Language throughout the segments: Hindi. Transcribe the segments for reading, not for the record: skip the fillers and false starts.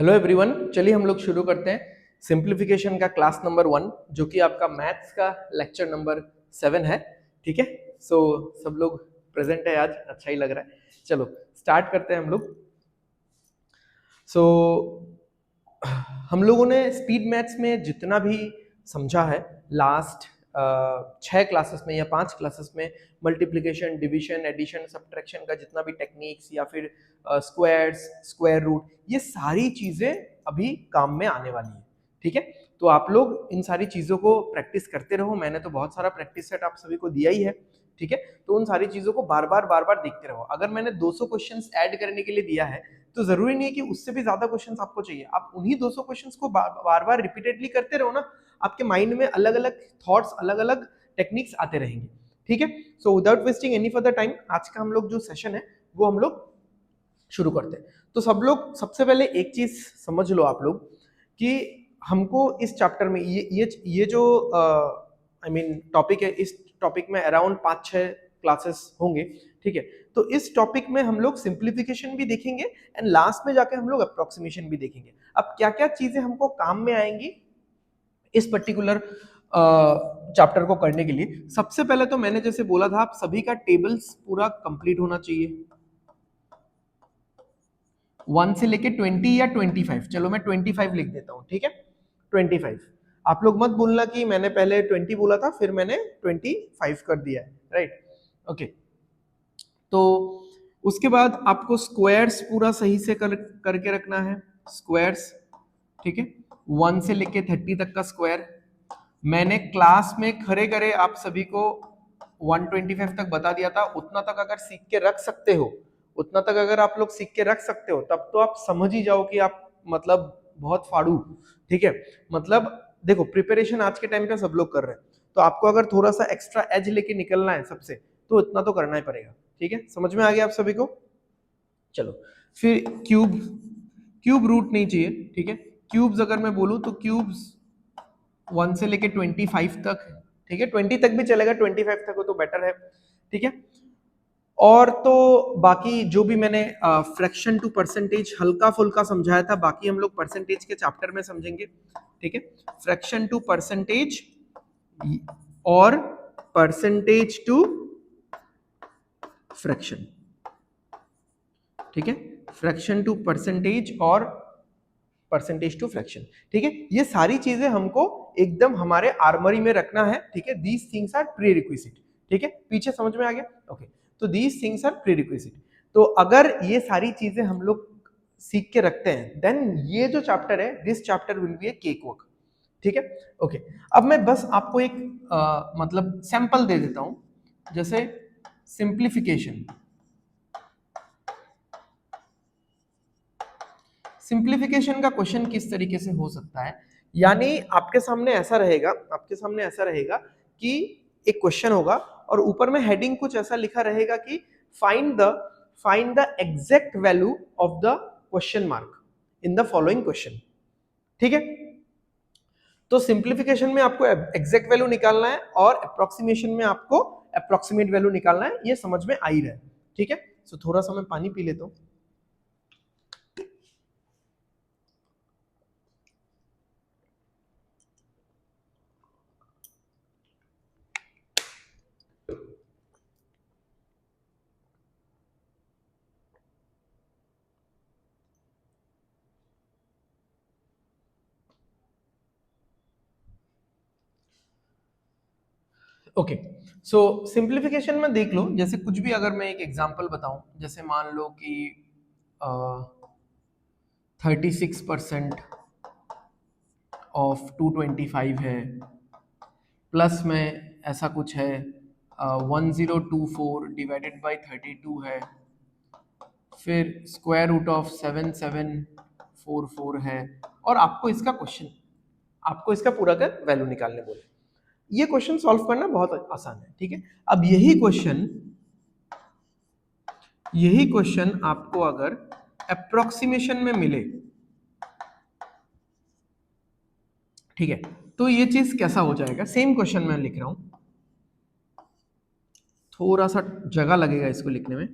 हेलो एवरीवन, चलिए हम लोग शुरू करते हैं सिंप्लीफिकेशन का क्लास नंबर 1 जो कि आपका मैथ्स का लेक्चर नंबर 7 है। ठीक है, सो सब लोग प्रेजेंट है आज, अच्छा ही लग रहा है। चलो स्टार्ट करते हैं हम लोग। सो हम लोगों ने स्पीड मैथ्स में जितना भी समझा है लास्ट 6 क्लासेस में या 5 क्लासेस में, मल्टीप्लिकेशन, डिवीजन, एडिशन, सब्ट्रैक्शन का जितना भी टेक्निक्स या फिर स्क्वायर्स, स्क्वायर रूट, ये सारी चीजें अभी काम में आने वाली है। ठीक है, तो आप लोग इन सारी चीजों को प्रैक्टिस करते रहो। मैंने तो बहुत सारा प्रैक्टिस सेट आप सभी को दिया ही है। ठीक है, तो उन सारी चीजों को बार बार देखते रहो। अगर मैंने 200 क्वेश्चंस ऐड करने के लिए दिया है तो जरूरी नहीं है कि उससे भी ज्यादा क्वेश्चंस आपको चाहिए। आप उन्हीं 200 क्वेश्चंस को बार बार रिपीटेडली करते रहो ना, आपके माइंड में अलग अलग थॉट्स, अलग अलग टेक्निक्स आते रहेंगे। ठीक है, so without wasting any further time, आज का हम लोग जो सेशन है वो हम लोग शुरू करते हैं। तो सब लोग सबसे पहले एक चीज समझ लो आप लोग कि हमको इस चैप्टर में ये जो आई मीन टॉपिक है, इस टॉपिक में अराउंड 5-6 क्लासेस होंगे। ठीक है, तो इस टॉपिक में हम लोग सिंप्लीफिकेशन भी देखेंगे एंड लास्ट में जाके हम लोग अप्रोक्सीमेशन भी देखेंगे। अब क्या क्या चीजें हमको काम में आएंगी इस पर्टिकुलर चैप्टर को करने के लिए। सबसे पहले तो मैंने जैसे बोला था, आप सभी का टेबल्स पूरा कंप्लीट होना चाहिए, 1 से लेके 20 या 25। चलो मैं 25 लिख देता हूं। ठीक है, 25। आप लोग मत बोलना कि मैंने पहले 20 बोला था फिर मैंने 25 कर दिया है, राइट? ओके, तो उसके बाद आपको स्क्वायर्स पूरा सही से करके रखना है, स्क्वायर्स। ठीक है, 1 से लेके 30 तक का स्क्वायर मैंने क्लास में खड़े करे आप सभी को 125 तक बता दिया था। उतना तक अगर सीख के रख सकते हो, उतना तक अगर आप लोग सीख के रख सकते हो, तब तो आप समझ ही जाओ कि आप मतलब बहुत फाड़ू। ठीक है, मतलब देखो, प्रिपरेशन आज के टाइम पे सब लोग कर रहे हैं, तो आपको अगर थोड़ा सा एक्स्ट्रा एज लेके निकलना है सबसे, तो इतना तो करना ही पड़ेगा। ठीक है, समझ में आ गया आप सभी को? चलो फिर क्यूब रूट नहीं चाहिए। ठीक है, क्यूब्स अगर मैं बोलूं तो क्यूब्स 1 से लेके 25 तक। ठीक है, 20 तक भी चलेगा, 25 तक हो तो बेटर है। ठीक है, और तो बाकी जो भी मैंने फ्रैक्शन टू परसेंटेज हल्का फुल्का समझाया था, बाकी हम लोग परसेंटेज के चैप्टर में समझेंगे। ठीक है, फ्रैक्शन टू परसेंटेज और परसेंटेज टू फ्रैक्शन। ठीक है, फ्रैक्शन टू परसेंटेज और परसेंटेज टू फ्रैक्शन। ठीक है, ये सारी चीजें हमको एकदम हमारे आर्मरी में रखना है। ठीक है, these things are prerequisite. ठीक है, पीछे समझ में आ गया? ओके, तो these things are prerequisite. तो अगर ये सारी चीजें हम लोग सीख के रखते हैं, देन ये जो चैप्टर है, this chapter will be A cake work. ठीक है, ओके। अब मैं बस आपको एक मतलब सैंपल दे देता हूं, जैसे सिंप्लीफिकेशन। सिंप्लीफिकेशन का क्वेश्चन किस तरीके से हो सकता है, यानी आपके सामने ऐसा रहेगा, कि एक क्वेश्चन होगा और ऊपर में हेडिंग कुछ ऐसा लिखा रहेगा कि find the exact value of the question mark in the following question. ठीक है, तो सिंप्लीफिकेशन में आपको एग्जैक्ट वैल्यू निकालना है और अप्रोक्सीमेशन में आपको अप्रोक्सीमेट वैल्यू निकालना है। ये समझ में आ ही रहा है। ठीक है, सो थोड़ा सा मैं पानी पी लेता हूं। ओके, सो सिंप्लीफिकेशन में देख लो, जैसे कुछ भी अगर मैं एक एग्जांपल बताऊं, जैसे मान लो कि 36% ऑफ 225 है, प्लस में ऐसा कुछ है 1024 डिवाइडेड बाई 32 है, फिर स्क्वायर रूट ऑफ 7744 है, और आपको इसका पूरा का वैल्यू निकालने बोले। ये क्वेश्चन सॉल्व करना बहुत आसान है। ठीक है, अब यही क्वेश्चन आपको अगर अप्रोक्सीमेशन में मिले, ठीक है, तो ये चीज कैसा हो जाएगा? सेम क्वेश्चन मैं लिख रहा हूं, थोड़ा सा जगह लगेगा इसको लिखने में।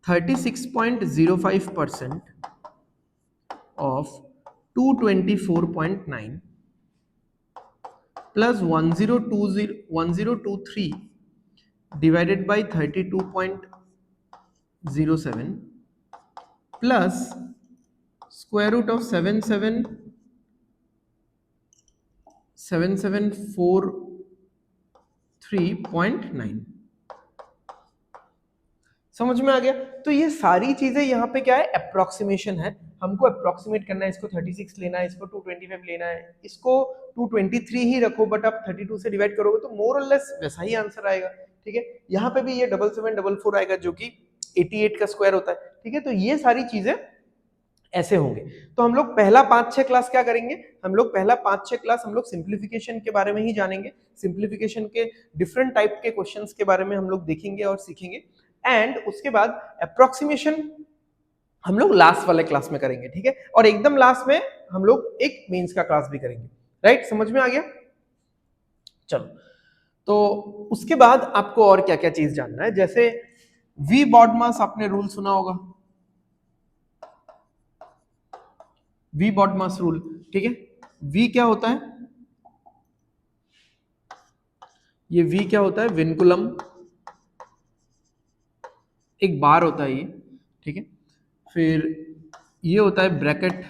36.05% of 224.9 plus 1023 divided by 32.07 plus square root of 7743.9। समझ में आ गया? तो ये सारी चीजें यहाँ पे क्या है, अप्रोक्सीमेशन है, हमको अप्रोक्सीमेट करना है, इसको 36 लेना है, इसको 225 लेना है, इसको 223 ही रखो, बट आप 32 से डिवाइड करोगे तो मोर और लेस वैसा ही आंसर आएगा। ठीक है, यहाँ पे भी ये 7744 आएगा जो कि 88 का स्क्वायर होता है। ठीक है, तो ये सारी चीजें ऐसे होंगे। तो हम लोग पहला 5-6 क्लास क्या करेंगे, हम लोग पहला 5-6 क्लास हम लोग सिंप्लीफिकेशन के बारे में ही जानेंगे, सिंप्लीफिकेशन के डिफरेंट टाइप के क्वेश्चंस के बारे में हम लोग देखेंगे और सीखेंगे, एंड उसके बाद अप्रोक्सीमेशन हम लोग लास्ट वाले क्लास में करेंगे। ठीक है, और एकदम लास्ट में हम लोग एक मेंस का क्लास भी करेंगे। राइट, समझ में आ गया? चलो, तो उसके बाद आपको और क्या क्या चीज जानना है, जैसे वी बॉडमास आपने रूल सुना होगा, वी बॉडमास रूल। ठीक है, वी क्या होता है, ये वी क्या होता है, विनकुलम, एक बार होता है ये। ठीक है, फिर ये होता है ब्रैकेट,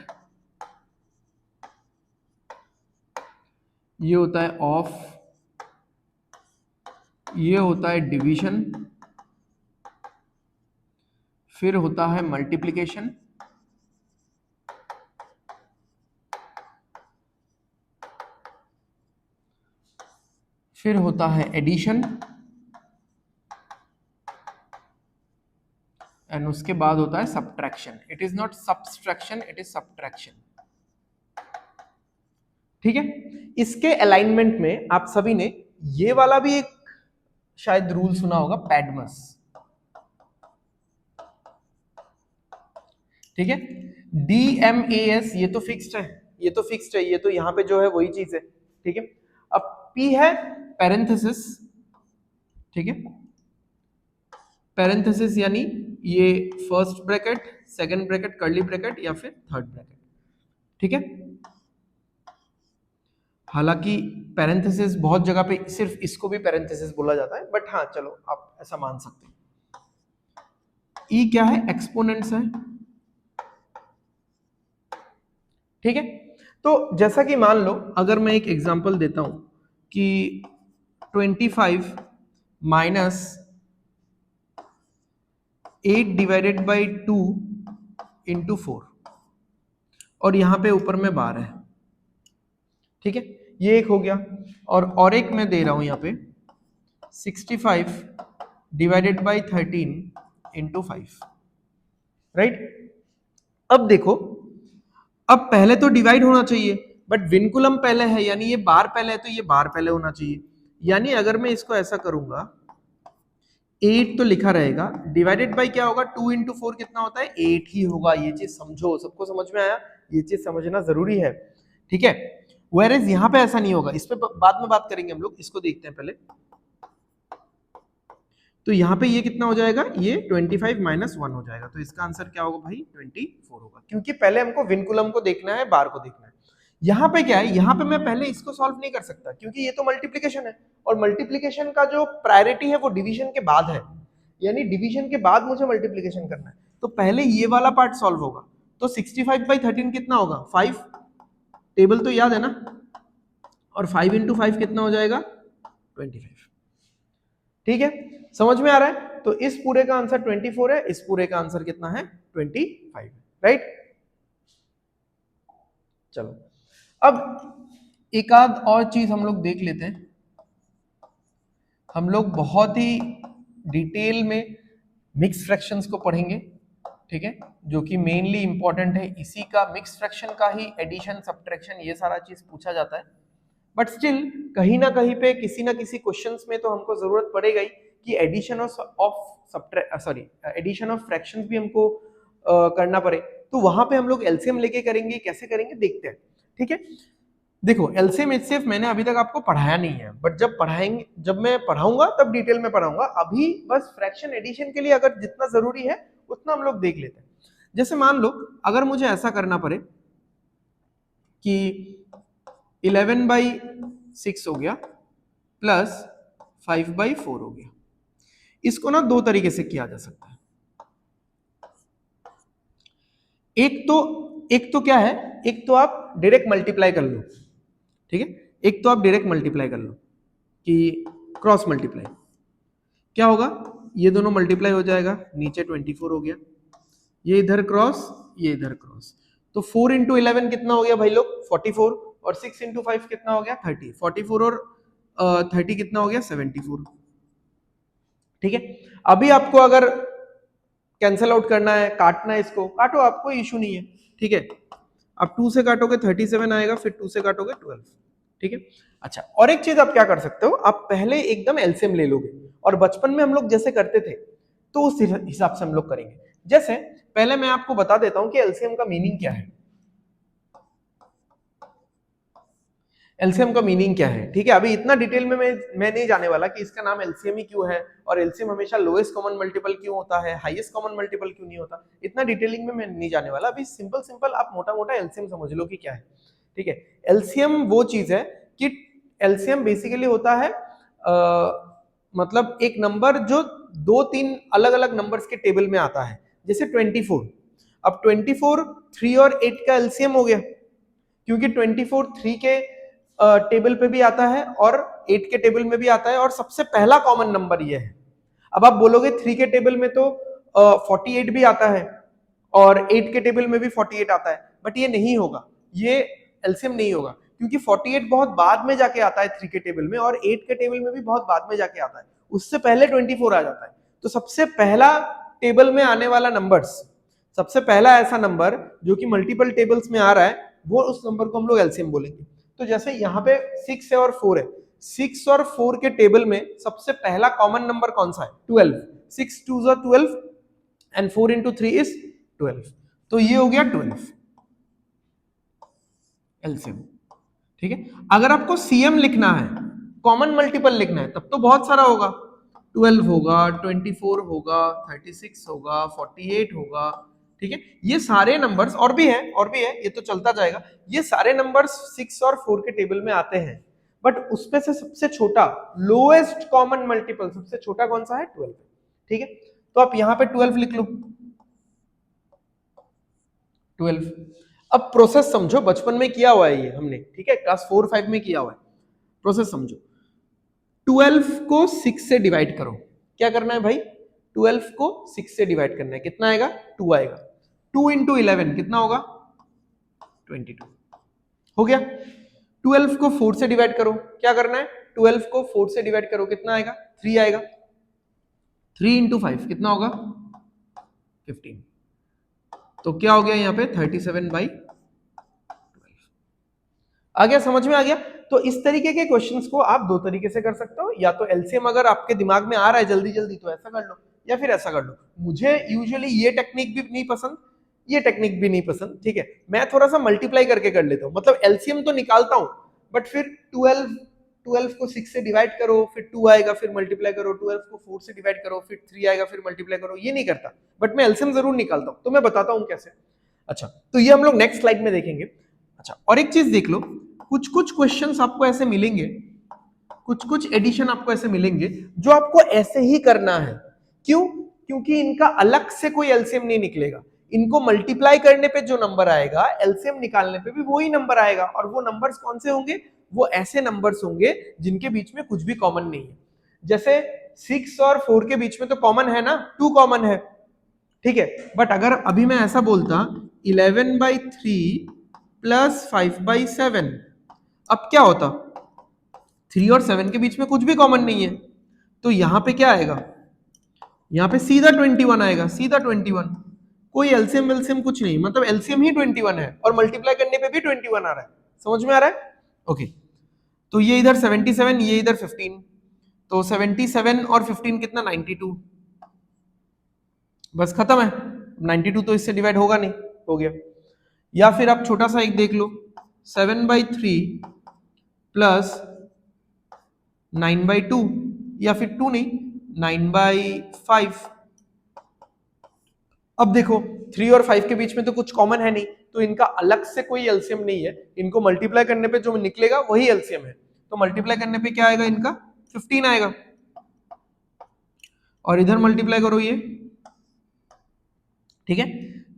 ये होता है ऑफ, ये होता है डिवीजन, फिर होता है मल्टीप्लिकेशन, फिर होता है एडिशन, एंड उसके बाद होता है subtraction. It is not subtraction, it is subtraction. ठीक है, इसके अलाइनमेंट में आप सभी ने ये वाला भी एक शायद रूल सुना होगा, पैडमस। ठीक है, DMAS ये तो फिक्स्ड है, ये तो फिक्स्ड है, ये तो यहाँ पे जो है वही चीज है। ठीक है, अब P है पैरेंथेसिस। ठीक है, पैरेंथेसिस यानी ये first bracket, second bracket, curly bracket या फिर थर्ड ब्रैकेट। ठीक है, हालांकि पैरेंथेसिस बहुत जगह पे सिर्फ इसको भी पैरेंथेसिस बोला जाता है, बट हाँ चलो आप ऐसा मान सकते हैं। ई क्या है, एक्सपोनेंट्स है। ठीक है, तो जैसा कि मान लो अगर मैं एक एग्जांपल देता हूं कि 25 माइनस 8 डिवाइडेड बाई 2 इंटू 4, और यहां पे ऊपर में बार है। ठीक है, ये एक हो गया, और एक मैं दे रहा हूं यहां पे 65 डिवाइडेड बाई 13 इंटू 5। राइट, अब देखो, अब पहले तो डिवाइड होना चाहिए, बट विनकुलम पहले है, यानी ये बार पहले है, तो ये बार पहले होना चाहिए। यानी अगर मैं इसको ऐसा करूंगा, 8 तो लिखा रहेगा, डिवाइडेड बाई क्या होगा, 2 इंटू 4 कितना होता है, 8 ही होगा। ये चीज समझो, सबको समझ में आया? ये चीज समझना जरूरी है। ठीक है, वेयरएज यहाँ पे ऐसा नहीं होगा, इस पे बाद में बात करेंगे हम लोग, इसको देखते हैं पहले। तो यहाँ पे ये कितना हो जाएगा, ये 25 माइनस 1 हो जाएगा, तो इसका आंसर क्या होगा भाई, 24 होगा, क्योंकि पहले हमको विनकुलम को देखना है, बार को देखना है। यहाँ पे क्या है, यहाँ पे मैं पहले इसको सॉल्व नहीं कर सकता, क्योंकि ये तो मल्टीप्लिकेशन है, और मल्टीप्लिकेशन का जो प्रायोरिटी है वो डिवीजन के बाद है, यानी डिवीजन के बाद मुझे मल्टीप्लिकेशन करना है, तो पहले ये वाला पार्ट सॉल्व होगा। तो 65 बाई 13 कितना होगा, 5, टेबल तो याद है ना, और 5 इंटू 5 कितना हो जाएगा, 25। ठीक है, समझ में आ रहा है? तो इस पूरे का आंसर 24 है, इस पूरे का आंसर कितना है, 25। राइट, चलो अब एक आध और चीज हम लोग देख लेते हैं। हम लोग बहुत ही डिटेल में मिक्स फ्रैक्शंस को पढ़ेंगे। ठीक है, जो कि मेनली इंपॉर्टेंट है, इसी का मिक्स फ्रैक्शन का ही एडिशन, सब्ट्रैक्शन, ये सारा चीज पूछा जाता है। बट स्टिल कहीं ना कहीं पे किसी ना किसी क्वेश्चंस में तो हमको जरूरत पड़ेगा ही कि एडिशन एडिशन ऑफ फ्रैक्शंस भी हमको करना पड़े, तो वहां पे हम लोग एलसीएम लेके करेंगे, कैसे करेंगे देखते हैं। ठीक है, देखो एलसीएम एचसीएफ मैंने अभी तक आपको पढ़ाया नहीं है, बट जब पढ़ाएंगे, जब मैं पढ़ाऊंगा तब डिटेल में पढ़ाऊंगा। अभी बस फ्रैक्शन एडिशन के लिए अगर जितना जरूरी है उतना हम लोग देख लेते हैं। जैसे मान लो अगर मुझे ऐसा करना पड़े कि 11/6 हो गया प्लस 5/4 हो गया। इसको ना दो तरीके से किया जा सकता है। एक तो क्या है, एक तो आप डायरेक्ट मल्टीप्लाई कर लो, ठीक है, एक तो आप डायरेक्ट मल्टीप्लाई कर लो कि क्रॉस मल्टीप्लाई। क्या होगा, ये दोनों मल्टीप्लाई हो जाएगा, नीचे 24 हो गया, ये इधर क्रॉस, ये इधर क्रॉस, तो 4 इंटू 11 कितना हो गया भाई लोग 44, और 6 इंटू 5 कितना हो गया 30, 44 और 30 कितना हो गया 74, ठीक है। अभी आपको अगर कैंसल आउट करना है, काटना है, इसको काटो, आपको इशू नहीं है, ठीक है। अब 2 से काटोगे 37 आएगा, फिर 2 से काटोगे 12, ठीक है। अच्छा, और एक चीज आप क्या कर सकते हो, आप पहले एकदम एलसीएम ले लोगे, और बचपन में हम लोग जैसे करते थे तो उस हिसाब से हम लोग करेंगे। जैसे पहले मैं आपको बता देता हूं कि एलसीएम का मीनिंग क्या है। एलसीएम का मीनिंग क्या है, ठीक है। अभी इतना डिटेल में मैं नहीं जाने वाला कि इसका नाम एलसीएम ही क्यों है, और एलसीएम हमेशा लोएस्ट कॉमन मल्टीपल क्यों होता है, हाईएस्ट कॉमन मल्टीपल क्यों नहीं होता, इतना डिटेलिंग में मैं नहीं जाने वाला। अभी सिंपल सिंपल आप मोटा मोटा एलसीएम समझ लो कि क्या है, ठीक है। एलसीएम वो चीज है कि एलसीएम बेसिकली होता है मतलब एक नंबर जो दो तीन अलग अलग नंबर्स के टेबल में आता है, जैसे 24। अब 24 3 और 8 का एलसीएम हो गया, क्योंकि 24 3 के टेबल पे भी आता है और 8 के टेबल में भी आता है, और सबसे पहला कॉमन नंबर ये है। अब आप बोलोगे 3 के टेबल में तो 48 भी आता है और 8 के टेबल में भी 48 आता है, बट ये नहीं होगा, ये एलसीएम नहीं होगा, क्योंकि 48 बहुत बाद में जाके आता है 3 के टेबल में, और 8 के टेबल में भी बहुत बाद में जाके आता है, उससे पहले 24 आ जाता है। तो सबसे पहला टेबल में आने वाला नंबर्स, सबसे पहला ऐसा नंबर जो कि मल्टीपल टेबल्स में आ रहा है, वो उस नंबर को हम लोग एलसीएम बोलेंगे। तो जैसे यहाँ पे 6 है और 4 है, 6 और 4 के टेबल में सबसे पहला कॉमन नंबर कौन सा है 12, 6 2 12 एंड 4 into 3 is 12, तो ये हो गया 12 एलसीएम, ठीक है। अगर आपको सीएम लिखना है, कॉमन मल्टीपल लिखना है, तब तो बहुत सारा होगा, 12 होगा, 24 होगा, 36 होगा, 48 होगा, ठीक है। ये सारे नंबर्स और भी हैं, और भी है, ये तो चलता जाएगा। ये सारे नंबर्स 6 और 4 के टेबल में आते हैं, बट उसमें से सबसे छोटा लोएस्ट कॉमन मल्टीपल सबसे छोटा कौन सा है 12, ठीक है। तो आप यहां पे 12 लिख लो, 12। अब प्रोसेस समझो, बचपन में किया हुआ है ये हमने, ठीक है, क्लास 4-5 में किया हुआ है। प्रोसेस समझो, 12 को 6 से डिवाइड करो। क्या करना है भाई, 12 को 6 से डिवाइड करना है, कितना आएगा 2 आएगा, 2 into 11 कितना होगा 22, हो गया। 12 को 4 से डिवाइड करो, क्या करना है 12 को 4 से डिवाइड करो, कितना आएगा 3 आएगा, 3 into 5 कितना होगा 15, तो क्या हो गया यहाँ पे 37/12 आ गया, समझ में आ गया। तो इस तरीके के क्वेश्चंस को आप दो तरीके से कर सकते हो, या तो एलसीएम अगर आपके दिमाग में आ रहा है जल्दी जल्दी तो ऐसा कर लो, या फिर ऐसा कर लो। मुझे यूजुअली ये टेक्निक भी नहीं पसंद, ये टेक्निक भी नहीं पसंद, ठीक है। मैं थोड़ा सा मल्टीप्लाई करके कर लेता हूँ, मतलब एलसीएम तो निकालता हूँ, बट फिर 12 को 6 से डिवाइड करो, फिर 2 आएगा, फिर मल्टीप्लाई करो, 12 को 4 से डिवाइड करो, फिर 3 आएगा, फिर मल्टीप्लाई करो, ये नहीं करता, बट मैं एलसीएम जरूर निकालता हूँ, तो मैं बताता हूँ कैसे। अच्छा, तो ये हम लोग नेक्स्ट स्लाइड में देखेंगे। अच्छा, और एक चीज देख लो, कुछ कुछ क्वेश्चंस आपको ऐसे मिलेंगे, कुछ कुछ एडिशन आपको ऐसे मिलेंगे जो आपको ऐसे ही करना है। क्यों? क्योंकि इनका अलग से कोई एलसीएम नहीं निकलेगा, इनको मल्टीप्लाई करने पे जो नंबर आएगा एलसीएम निकालने पे भी वही नंबर आएगा, और वो नंबर्स कौन से होंगे, वो ऐसे नंबर्स होंगे जिनके बीच में कुछ भी कॉमन नहीं है। जैसे 6 और 4 के बीच में तो कॉमन है ना, 2 कॉमन है, ठीक है। बट अगर अभी मैं ऐसा बोलता 11/3 प्लस 5/7, अब क्या होता, 3 और 7 के बीच में कुछ भी कॉमन नहीं है, तो यहां पे क्या आएगा, यहां पे सीधा 21 आएगा, सीधा 21, कोई एलसीएम वेलसीएम कुछ नहीं, मतलब एलसीएम ही 21 है, और मल्टीप्लाई करने पे भी 21 आ रहा है, समझ में आ रहा है। ओके, तो ये इधर 77, ये इधर 15, तो 77 और 15 कितना 92, बस खत्म है। 92 तो इससे डिवाइड होगा नहीं, हो गया। या फिर आप छोटा सा एक देख लो, 7/3 प्लस 9/2, या फिर 2 नहीं 9/5। अब देखो 3 और 5 के बीच में तो कुछ कॉमन है नहीं, तो इनका अलग से कोई एलसीएम नहीं है, इनको मल्टीप्लाई करने पे जो निकलेगा वही एलसीएम है। तो मल्टीप्लाई करने पे क्या आएगा, इनका 15 आएगा, और इधर मल्टीप्लाई करो ये, ठीक है,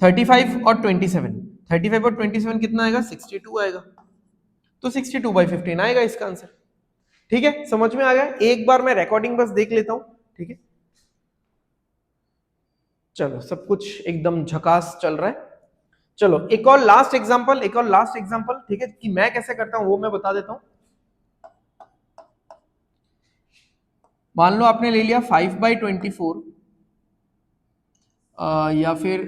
35 और 27, 35 और 27 कितना आएगा, 62 आएगा। तो 62/15 आएगा इसका आंसर। ठीक है, समझ में आ गया। एक बार मैं रिकॉर्डिंग बस देख लेता हूं, ठीक है। चलो, सब कुछ एकदम झकास चल रहा है। चलो एक और लास्ट एग्जांपल, ठीक है, कि मैं कैसे करता हूं वो मैं बता देता हूं। मान लो आपने ले लिया 5/24 या फिर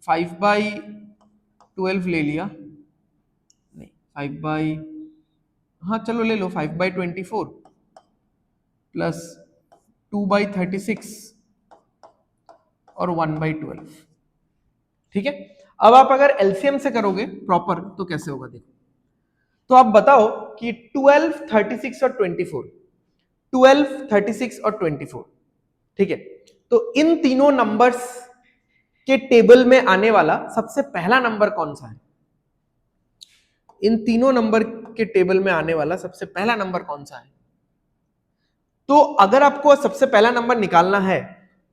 5/12 ले लिया, नहीं 5 चलो ले लो 5/24 प्लस 2/36 और 1/12। ठीक है, अब आप अगर एलसीएम से करोगे प्रॉपर तो कैसे होगा देखो। तो आप बताओ कि 12, 36 और 24, 12, 36 और 24, ठीक है, तो इन तीनों नंबर्स के टेबल में आने वाला सबसे पहला नंबर कौन सा है? इन तीनों नंबर के टेबल में आने वाला सबसे पहला नंबर कौन सा है? तो अगर आपको सबसे पहला नंबर निकालना है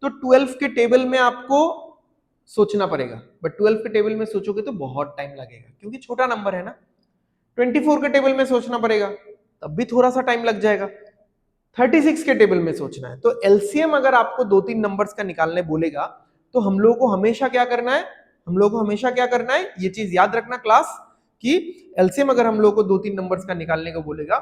तो 12 के टेबल में आपको सोचना पड़ेगा, बट 12 के टेबल में सोचोगे तो बहुत टाइम लगेगा क्योंकि छोटा नंबर है ना। 24 के टेबल में सोचना पड़ेगा, तब भी थोड़ा सा टाइम लग जाएगा। 36 के टेबल में सोचना है। तो एलसीएम अगर आपको 2-3 नंबर्स का निकालने बोलेगा तो हम लोगों को हमेशा क्या करना है, ये चीज याद रखना क्लास, कि एलसीएम अगर हम लोगों को 2-3 नंबर्स का निकालने को बोलेगा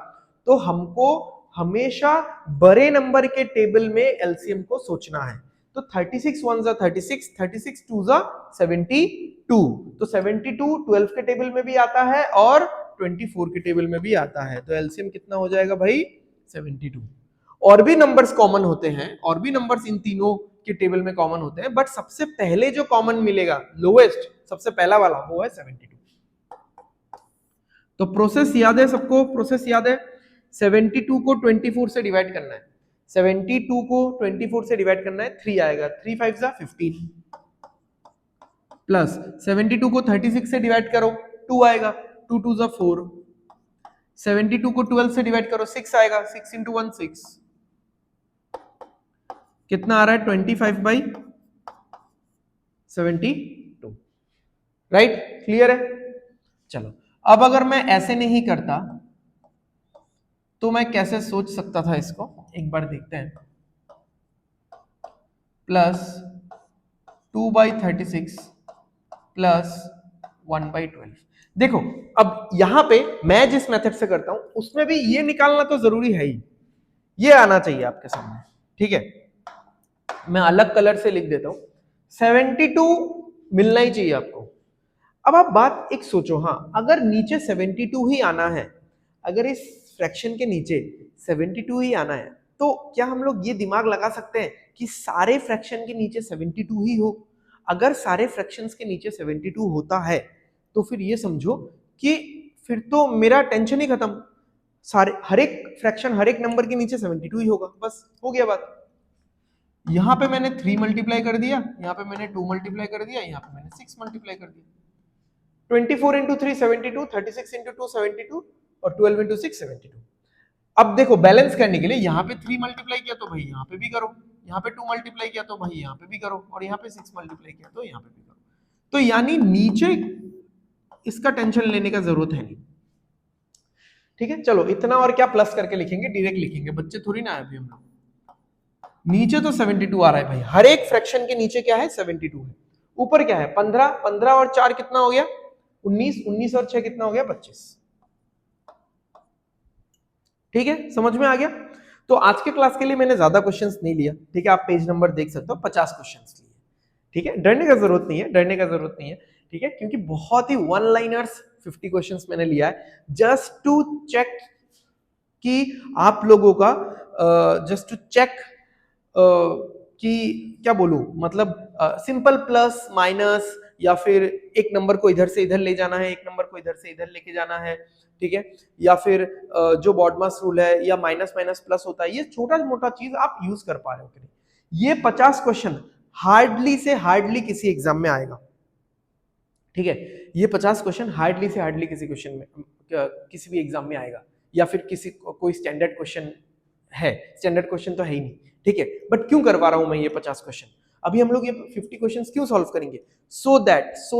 तो हमको हमेशा बड़े नंबर के टेबल में एलसीएम को सोचना है। तो 36 1 जा 36, 36 2 जा 72, तो 72 12 के टेबल में भी आता है और 24 के टेबल में भी आता है। तो एलसीएम कितना हो जाएगा भाई, 72। और भी नंबर्स कॉमन होते हैं, और भी नंबर्स इन तीनों के टेबल में कॉमन होते हैं, बट सबसे पहले जो कॉमन मिलेगा, लोएस्ट सबसे पहला वाला, वो है 72। तो प्रोसेस याद है सबको, प्रोसेस याद है। 72 को 24 से डिवाइड करना है, 72 को 24 से डिवाइड करना है, 3 आएगा, 3 5 जा 15 प्लस 72 को 36 से डिवाइड करो, 2 आएगा, 2 2 जा 4, 72 को 12 से डिवाइड करो, 6 आएगा, 6 इंटू 1 6, कितना आ रहा है, 25/72, राइट, क्लियर है। चलो अब अगर मैं ऐसे नहीं करता तो मैं कैसे सोच सकता था इसको, एक बार देखते हैं। Plus 2/36 plus 1/12। देखो अब यहां पे मैं जिस मेथड से करता हूं उसमें भी ये निकालना तो जरूरी है ही, ये आना चाहिए आपके सामने, ठीक है। मैं अलग कलर से लिख देता हूं, 72 मिलना ही चाहिए आपको। अब आप बात एक सोचो, हाँ अगर नीचे 72 ही आना है, अगर इस फ्रैक्शन के नीचे 72 ही आना है, तो क्या हम लोग ये दिमाग लगा सकते हैं कि सारे फ्रैक्शन के नीचे 72 ही हो? अगर सारे फ्रैक्शंस के नीचे 72 होता है तो फिर ये समझो कि फिर तो मेरा टेंशन ही खत्म, सारे हर एक फ्रैक्शन हर एक नंबर के नीचे 72 ही होगा, बस हो गया बात। यहां पे मैंने 3 मल्टीप्लाई कर दिया, यहां पे मैंने 2 मल्टीप्लाई कर दिया, यहां पे मैंने 6 मल्टीप्लाई कर दिया। 24 इंटू 3 72, 36 इंटू 2 72 और 12 इंटू 6 72। अब देखो बैलेंस करने के लिए यहाँ पे 3 मल्टीप्लाई किया तो भाई यहाँ पे भी करो, यहाँ पे 2 मल्टीप्लाई किया तो भाई यहाँ पे भी करो, और यहाँ पे 6 मल्टीप्लाई किया तो यहाँ पे भी करो। तो यानी नीचे इसका टेंशन लेने का जरूरत है नहीं, ठीक है। चलो इतना और क्या प्लस करके लिखेंगे, डायरेक्ट लिखेंगे, बच्चे थोड़ी ना है अभी हम लोग। नीचे तो 72 आ रहा है भाई, हर एक फ्रैक्शन के नीचे क्या है, 72 है। ऊपर क्या है, 15, 15 और 4 कितना हो गया, 19, 19 और 6 कितना हो गया, 25। ठीक है, समझ में आ गया। तो आज के क्लास के लिए मैंने ज्यादा क्वेश्चंस नहीं लिया, ठीक है। आप पेज नंबर देख सकते हो, 50 क्वेश्चंस लिए, ठीक है। डरने का जरूरत नहीं है, डरने का जरूरत नहीं है, ठीक है, क्योंकि बहुत ही वन लाइनर्स 50 क्वेश्चंस मैंने लिया है जस्ट टू चेक कि आप लोगों का जस्ट टू चेक कि क्या बोलूं, मतलब सिंपल प्लस माइनस, या फिर एक नंबर को इधर से इधर ले जाना है, एक नंबर को इधर से इधर लेके जाना है, ठीक है, या फिर जो बॉडमास रूल है या माइनस माइनस प्लस होता है, ये छोटा मोटा चीज आप यूज कर पा रहे हो कि नहीं। ये 50 क्वेश्चन हार्डली से हार्डली किसी एग्जाम में आएगा, ठीक है, ये 50 क्वेश्चन हार्डली से हार्डली किसी क्वेश्चन में किसी भी एग्जाम में आएगा, या फिर किसी कोई स्टैंडर्ड क्वेश्चन है, स्टैंडर्ड क्वेश्चन तो है ही नहीं, ठीक है। बट क्यों करवा रहा हूं मैं ये 50 क्वेश्चन? अभी हम लोग ये 50 क्वेश्चंस क्यों सॉल्व करेंगे? सो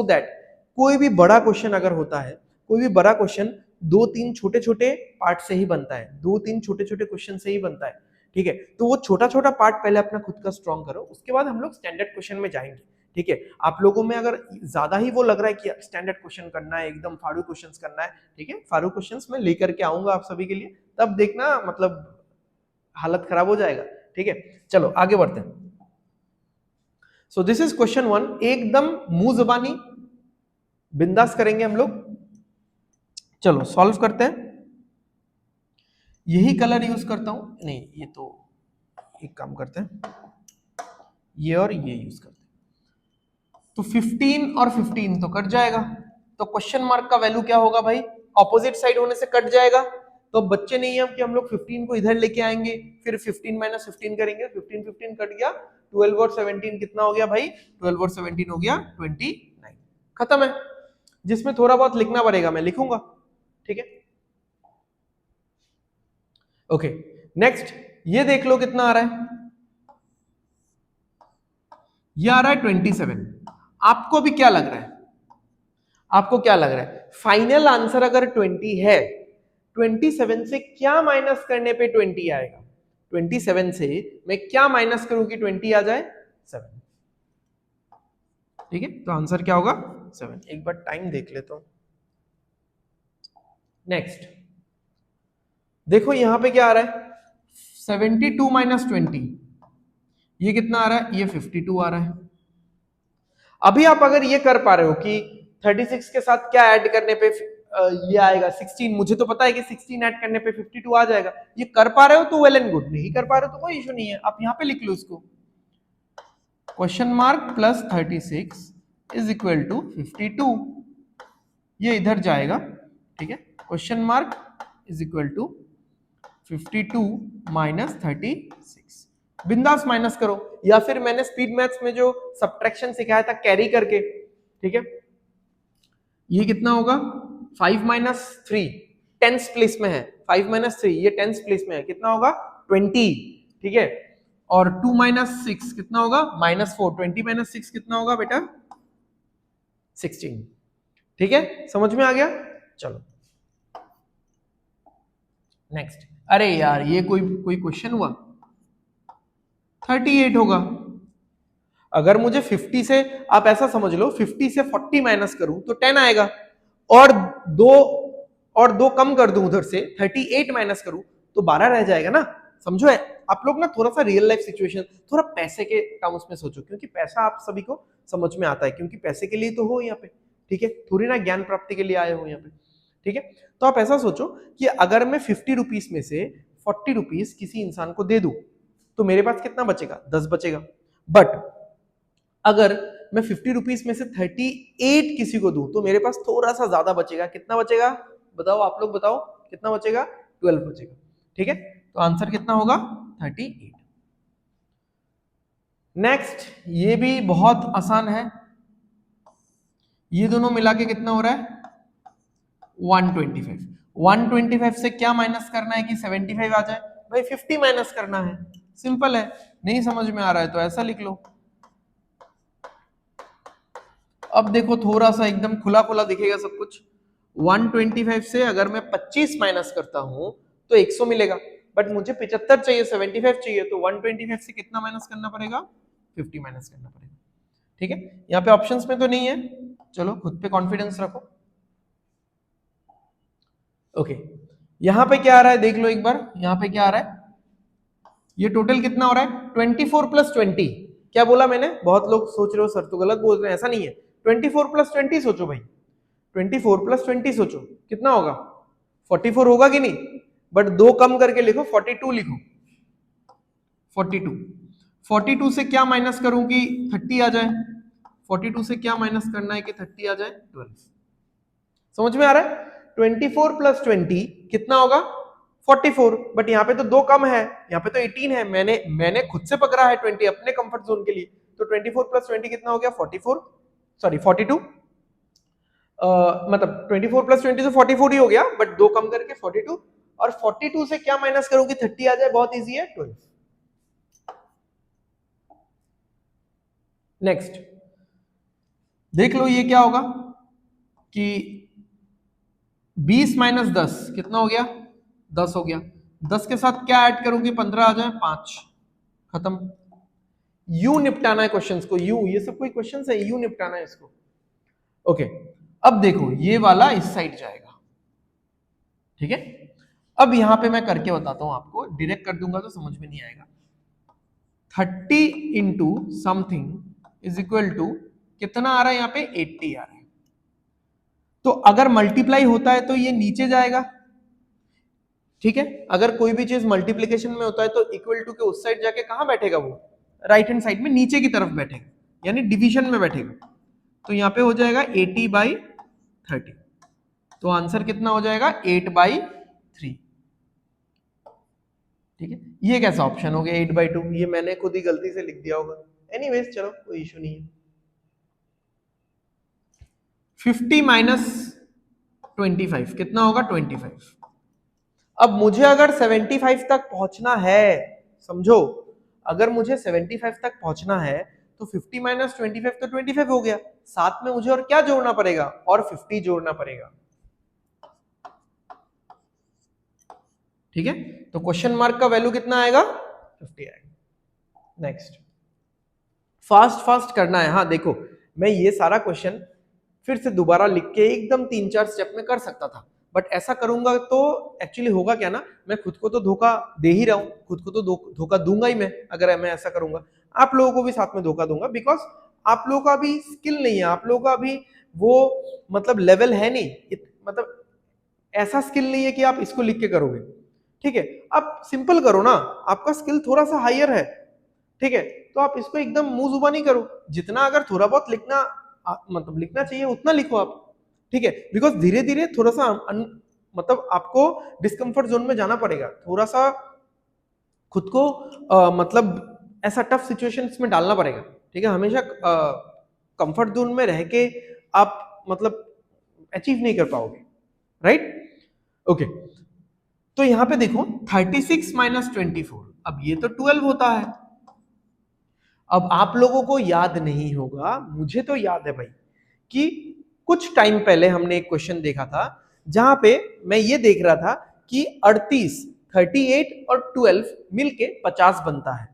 दैट कोई भी बड़ा क्वेश्चन अगर होता है, कोई भी बड़ा क्वेश्चन 2-3 छोटे छोटे पार्ट से ही बनता है, 2-3 छोटे छोटे क्वेश्चन से ही बनता है, ठीक है। तो वो छोटा छोटा पार्ट पहले अपना खुद का स्ट्रॉन्ग करो, उसके बाद हम लोग स्टैंडर्ड क्वेश्चन में जाएंगे, ठीक है। आप लोगों में अगर ज्यादा ही वो लग रहा है कि स्टैंडर्ड क्वेश्चन करना है, एकदम फाड़ू क्वेश्चंस करना है, ठीक है, फाड़ू क्वेश्चंस मैं लेकर के आऊंगा आप सभी के लिए, तब देखना मतलब हालत खराब हो जाएगा, ठीक है। चलो आगे बढ़ते हैं। सो दिस इज क्वेश्चन 1, एकदम मुंह जुबानी बिंदास करेंगे हम लोग। चलो सॉल्व करते हैं। यही कलर यूज करता हूं, नहीं ये तो एक काम करते हैं, ये और ये यूज करते हैं। तो 15 और 15 तो कट जाएगा, तो क्वेश्चन मार्क का वैल्यू क्या होगा भाई? ऑपोजिट साइड होने से कट जाएगा, तो बच्चे नहीं है कि हम लोग 15 को इधर लेके आएंगे, फिर 15 माइनस 15 करेंगे, 15 कट गया, 12 और 17 कितना हो गया भाई? 12 और 17 हो गया 29, खत्म है। जिसमें थोड़ा बहुत लिखना पड़ेगा मैं लिखूंगा, ठीक है। ओके नेक्स्ट, ये देख लो कितना आ रहा है, ये आ रहा है 27। आपको भी क्या लग रहा है? आपको क्या लग रहा है? फाइनल आंसर अगर 20 है, 27 से क्या माइनस करने पे 20 आएगा? 27 से मैं क्या माइनस करूं कि 20 आ जाए? 7, ठीक है। तो आंसर क्या होगा? 7। एक बार टाइम देख लेता हूं। नेक्स्ट देखो यहां पे क्या आ रहा है, 72 माइनस 20, ये कितना आ रहा है? ये 52 आ रहा है। अभी आप अगर ये कर पा रहे हो कि 36 के साथ क्या ऐड करने पे ये आएगा 16, मुझे तो पता है कि 16 ऐड करने पे 52 आ जाएगा, ये कर पा रहे हो तो वेल एंड गुड, नहीं कर पा रहे हो तो कोई इशू नहीं है, आप यहां पे लिख लो इसको, question mark plus 36 is equal to 52, ये इधर जाएगा, ठीक है। Question mark is equal to 52 minus 36, बिंदास माइनस करो, या फिर मैंने स्पीड मैथ्स में जो सब्ट्रैक्शन सिखाया था कैरी करके, ठीक है। ये कितना होगा? 5 माइनस 3 टेंस प्लेस में है, 5 माइनस 3 ये टेंस प्लेस में है, कितना होगा? 20, ठीक है। और 2 माइनस 6 कितना होगा? -4, 20 माइनस 6 कितना होगा बेटा? 16, ठीक है, समझ में आ गया? चलो नेक्स्ट, अरे यार ये कोई क्वेश्चन हुआ, 38 होगा। अगर मुझे 50 से, आप ऐसा समझ लो 50 से 40 माइनस करूं तो 10 आएगा, और दो कम कर दूं उधर से 38 माइनस करूं तो 12 रह जाएगा ना। समझो है आप लोग ना, थोड़ा सा रियल लाइफ सिचुएशन, थोड़ा पैसे के टर्म्स में सोचो, क्योंकि पैसा आप सभी को समझ में आता है, क्योंकि पैसे के लिए तो हो यहाँ पे, ठीक है, थोड़ी ना ज्ञान प्राप्ति के लिए आए हो यहाँ पे, ठीक है। तो आप ऐसा सोचो कि अगर मैं 50 रुपीज में से 40 रुपीज किसी इंसान को दे दूं तो मेरे पास कितना बचेगा? 10 बचेगा। बट अगर मैं 50 रुपीज में से 38 किसी को दूं तो मेरे पास थोड़ा सा ज्यादा बचेगा, कितना बचेगा? बताओ आप लोग बताओ, कितना बचेगा? 12 बचेगा, ठीक है। तो आंसर कितना होगा? 38। नेक्स्ट, ये भी बहुत आसान है, ये दोनों मिला के कितना हो रहा है? 125। 125 से क्या माइनस करना है कि 75 आ जाए? भाई 50 माइनस करना है, सिंपल है। नहीं समझ में आ रहा है तो ऐसा लिख लो। अब देखो थोड़ा सा एकदम खुला खुला दिखेगा सब कुछ। 125 से अगर मैं 25 माइनस करता हूं तो 100 मिलेगा, बट मुझे 75 चाहिए, 75 चाहिए, तो 125 से कितना माइनस करना पड़ेगा? 50 माइनस करना पड़ेगा, ठीक है। यहाँ पे ऑप्शंस में तो नहीं है, चलो खुद पे कॉन्फिडेंस रखो। ओके यहाँ पे क्या आ रहा है देख लो एक बार, यहाँ पे क्या आ रहा है, ये टोटल कितना हो रहा है? 24 प्लस 20। क्या बोला मैंने? बहुत लोग सोच रहे हो सर तो गलत बोल रहे हैं, ऐसा नहीं है। 24 प्लस 20 सोचो भाई, 24 प्लस 20 सोचो कितना होगा? 44 होगा कि नहीं? बट दो कम करके लिखो, 42 लिखो, 42। 42 से क्या माइनस करूं कि 30 आ जाए? 42 से क्या माइनस करना है कि 30 आ जाए? 12। समझ में आ रहा है? 24 प्लस 20 कितना होगा? 44। बट यहाँ पे तो दो कम है, यहाँ पे तो 18 है, मैंने खुद से पकड़ा है 20 अपने कंफर्ट जोन के लिए, तो 24 प्लस 20 कितना हो गया? 44, सॉरी 42। मतलब 24 प्लस 20 तो 44 ही हो गया, बट 2 कम करके 42, और 42 से क्या माइनस करोगे 30 आ जाए, बहुत इजी है, 12। नेक्स्ट देख लो ये क्या होगा कि 20 माइनस 10 कितना हो गया, 10 हो गया। 10 के साथ क्या ऐड करूंगी, 15 आ जाए, 5, खत्म। यू निपटाना है क्वेश्चंस को, यू, ये सब कोई क्वेश्चंस है, यू निपटाना है इसको। ओके, अब देखो ये वाला इस साइड जाएगा, ठीक है। अब यहां पे मैं करके बताता हूं आपको, डायरेक्ट कर दूंगा तो समझ में नहीं आएगा। 30 into something is equal to कितना आ रहा है, यहां पे 80 आ रहा है। तो अगर मल्टीप्लाई होता है तो ये नीचे जाएगा, ठीक है। अगर कोई भी चीज मल्टीप्लीकेशन में होता है तो इक्वल टू के उस साइड जाके कहां बैठेगा, वो राइट हैंड साइड में नीचे की तरफ बैठेगा, यानी डिवीजन में बैठेगा। तो यहां पे हो जाएगा 80/30, तो आंसर कितना हो जाएगा 8/3, ठीक है। ये कैसा ऑप्शन हो गया 8/2, ये मैंने खुद ही गलती से लिख दिया होगा, एनीवेज चलो कोई इशू नहीं है। 50 माइनस 25 कितना होगा, 25। अब मुझे अगर 75 तक पहुंचना है, समझो, अगर मुझे 75 तक पहुंचना है तो 50 माइनस 25 तो 25 हो गया, साथ में मुझे और क्या जोड़ना पड़ेगा, और 50 जोड़ना पड़ेगा, ठीक है। तो क्वेश्चन मार्क का वैल्यू कितना आएगा, 50 आएगा। नेक्स्ट, फास्ट फास्ट करना है। हाँ देखो, मैं ये सारा क्वेश्चन फिर से दोबारा लिख के एकदम 3-4 स्टेप में कर सकता था, बट ऐसा करूंगा तो एक्चुअली होगा क्या ना, मैं खुद को तो धोखा दे ही रहा हूं, खुद को तो धोखा दूंगा ही मैं, अगर मैं ऐसा करूंगा। आप लोगों को भी साथ में धोखा दूंगा, बिकॉज आप लोगों का भी स्किल नहीं है, आप लोगों का भी वो मतलब लेवल है नहीं, मतलब ऐसा स्किल नहीं है कि आप इसको लिख के करोगे, ठीक है। आप सिंपल करो ना, आपका स्किल थोड़ा सा हायर है, ठीक है। तो आप इसको एकदम मुंह जुबानी करो, जितना अगर थोड़ा बहुत लिखना मतलब लिखना चाहिए उतना लिखो आप, ठीक है। बिकॉज धीरे धीरे थोड़ा सा मतलब आपको डिस्कम्फर्ट जोन में जाना पड़ेगा, थोड़ा सा खुद को मतलब ऐसा टफ सिचुएशंस में डालना पड़ेगा, ठीक है। हमेशा कंफर्ट जोन में रह के आप मतलब अचीव नहीं कर पाओगे, राइट। ओके, तो यहां पे देखो 36 माइनस 24, अब ये तो 12 होता है। अब आप लोगों को याद नहीं होगा, मुझे तो याद है भाई, कि कुछ टाइम पहले हमने एक क्वेश्चन देखा था जहां पे मैं ये देख रहा था कि 38, 38 और 12 मिलके 50 बनता है।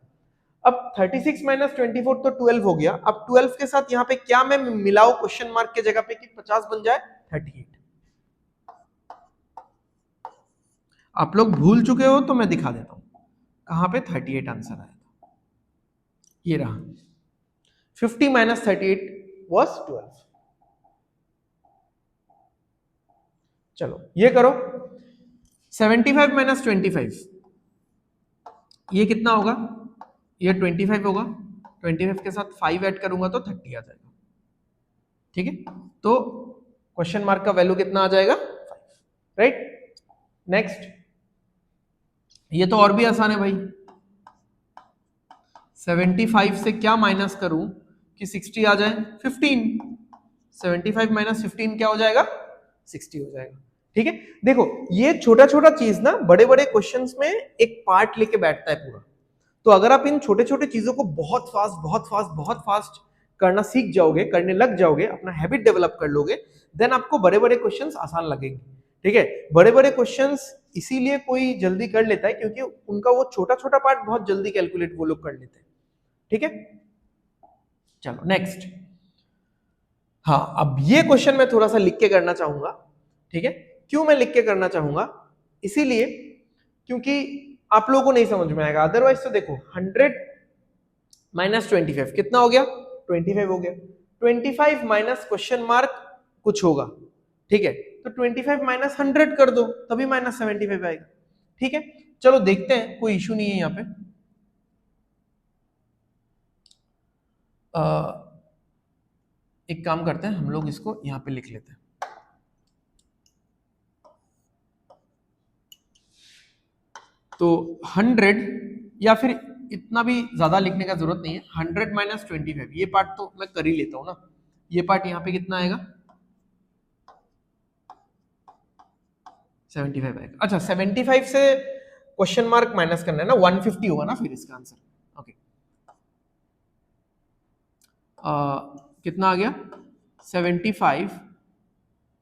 अब 36 माइनस 24 तो 12 हो गया, अब 12 के साथ यहाँ पे क्या मैं मिलाऊं क्वेश्चन मार्क के जगह पे कि 50 बन जाए, 38। आप लोग भूल चुके हो तो मैं दिखा देता हूं कहां पे 38 आंसर आया था, ये रहा। 50 माइनस 38 was 12। चलो ये करो, 75 माइनस 25 ये कितना होगा, ये 25 होगा, 25 के साथ 5 ऐड करूंगा तो 30 आ जाएगा, ठीक है। तो क्वेश्चन मार्क का वैल्यू कितना आ जाएगा, 5, राइट। नेक्स्ट, ये तो और भी आसान है भाई, 75 से क्या माइनस करूं कि 60 आ जाए, 15, 75 माइनस 15 क्या हो जाएगा, 60 हो जाएगा, ठीक है। देखो ये छोटा छोटा चीज ना बड़े बड़े क्वेश्चंस में एक पार्ट लेके बैठता है पूरा। तो अगर आप इन छोटे छोटे चीजों को बहुत फास्ट करना सीख जाओगे, करने लग जाओगे, अपना हैबिट डेवलप कर लोगे, देन आपको बड़े बड़े क्वेश्चंस आसान लगेंगे, ठीक है। बड़े बड़े क्वेश्चंस इसीलिए कोई जल्दी कर लेता है क्योंकि उनका वो छोटा छोटा पार्ट बहुत जल्दी कैलकुलेट वो लोग कर लेते हैं, ठीक है। चलो नेक्स्ट, हाँ अब ये क्वेश्चन मैं थोड़ा सा लिख के करना चाहूंगा, ठीक है। क्यों मैं लिख के करना चाहूंगा, इसीलिए क्योंकि आप लोगों को नहीं समझ में आएगा, अदरवाइज तो देखो 100 माइनस 25 कितना हो गया, 25 हो गया, 25 माइनस क्वेश्चन मार्क कुछ होगा, ठीक है। तो 25 माइनस 100 कर दो तभी माइनस 75 आएगा, ठीक है। चलो देखते हैं, कोई इशू नहीं है यहाँ पे। एक काम करते हैं, हम लोग इसको यहाँ पे लिख लेते हैं। तो 100 या फिर इतना भी ज्यादा लिखने का जरूरत नहीं है, 100 माइनस 25 ये पार्ट तो मैं कर ही लेता हूं ना। ये पार्ट यहाँ पे कितना आएगा, 75 आएगा। अच्छा 75 से क्वेश्चन मार्क माइनस करना है ना, 150 होगा ना फिर इसका आंसर। ओके कितना आ गया 75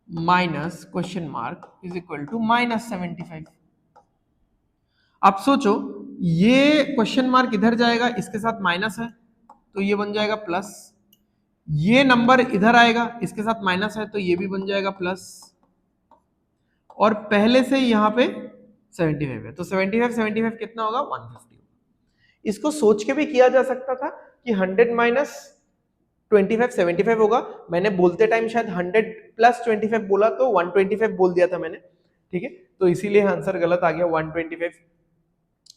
minus question mark is equal to -75। आप सोचो ये क्वेश्चन मार्क इधर जाएगा, इसके साथ माइनस है तो ये बन जाएगा प्लस, ये नंबर इधर आएगा इसके साथ माइनस है तो ये भी बन जाएगा प्लस, और पहले से यहां पे 75 है तो 75 कितना होगा 150। इसको सोच के भी किया जा सकता था कि 100 माइनस 25 75 होगा, मैंने बोलते टाइम शायद 100 प्लस 25 बोला तो 125 बोल दिया था मैंने, ठीक है, तो इसीलिए आंसर गलत आ गया 125।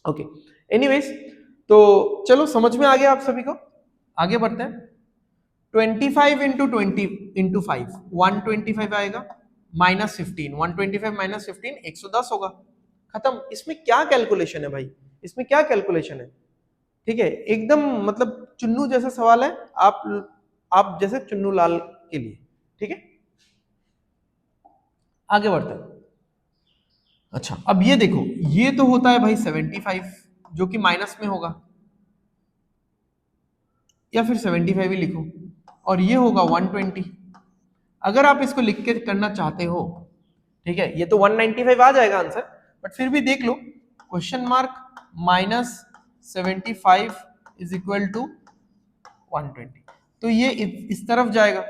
ओके एनीवेज, तो चलो समझ में आ गया आप सभी को, आगे बढ़ते हैं। 25 इंटू 20 इंटू 5 125 आएगा, -15 125 -15 110 होगा, खत्म। इसमें क्या कैलकुलेशन है भाई, इसमें क्या कैलकुलेशन है, ठीक है, एकदम मतलब चुन्नू जैसा सवाल है, आप जैसे चुन्नू लाल के लिए, ठीक है। आगे बढ़ते हैं। अच्छा अब ये देखो, ये तो होता है भाई 75 जो कि माइनस में होगा, या फिर 75 ही लिखो, और ये होगा 120। अगर आप इसको लिख के करना चाहते हो, ठीक है, ये तो 195 आ जाएगा आंसर, बट फिर भी देख लो question mark -75 is equal to 120, तो ये इस तरफ जाएगा।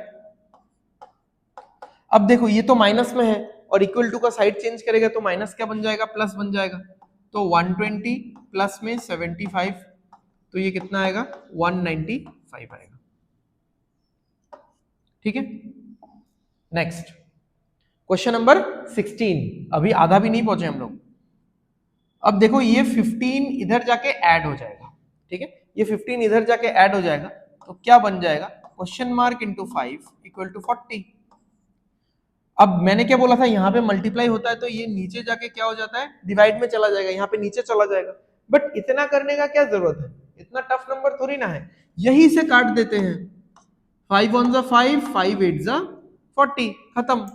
अब देखो ये तो माइनस में है और इक्वल टू का साइड चेंज करेगा तो माइनस क्या बन जाएगा, प्लस बन जाएगा, तो 120 प्लस में 75 तो ये कितना आएगा 195 आएगा, ठीक है। नेक्स्ट क्वेश्चन नंबर 16, अभी आधा भी नहीं पहुंचे हम लोग। अब देखो ये 15 इधर जाके ऐड हो जाएगा, ठीक है, ये 15 इधर जाके ऐड हो जाएगा तो क्या बन जाएगा, question mark into 5 equal to 40। अब मैंने क्या बोला था, यहाँ पे मल्टीप्लाई होता है तो ये नीचे जाके क्या हो जाता है, डिवाइड में चला जाएगा, यहाँ पे नीचे चला जाएगा, बट इतना करने का क्या जरूरत है, इतना टफ नंबर थोड़ी ना है, यही से काट देते हैं, 5 1 जा 5 5 8 जा 40, खत्म।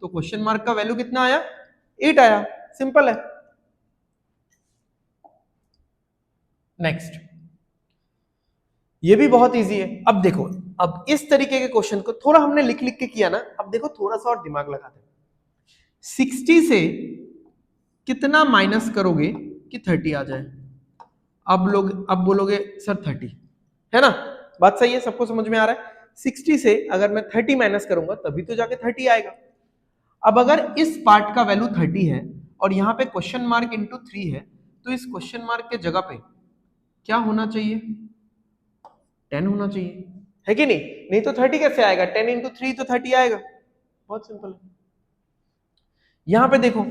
तो क्वेश्चन मार्क का वैल्यू कितना आया, 8 आया, सिंपल है। नेक्स्ट, ये भी बहुत इजी है। अब देखो, अब इस तरीके के क्वेश्चन को थोड़ा हमने लिख लिख के किया ना, अब देखो थोड़ा सा और दिमाग लगाते हैं। 60 से कितना माइनस करोगे कि 30 आ जाए, अब बोलोगे सर 30 है ना, बात सही है, सबको समझ में आ रहा है। 60 से अगर मैं 30 माइनस करूंगा तभी तो जाके 30 आएगा। अब अगर इस पार्ट का वैल्यू 30 है और यहाँ पे क्वेश्चन मार्क इंटू 3 है, तो इस क्वेश्चन मार्क के जगह पे क्या होना चाहिए, 10 होना चाहिए, है कि नहीं, नहीं तो 30 कैसे आएगा, 10 इंटू 3 तो 30 आएगा, बहुत सिंपल है। यहां पे देखो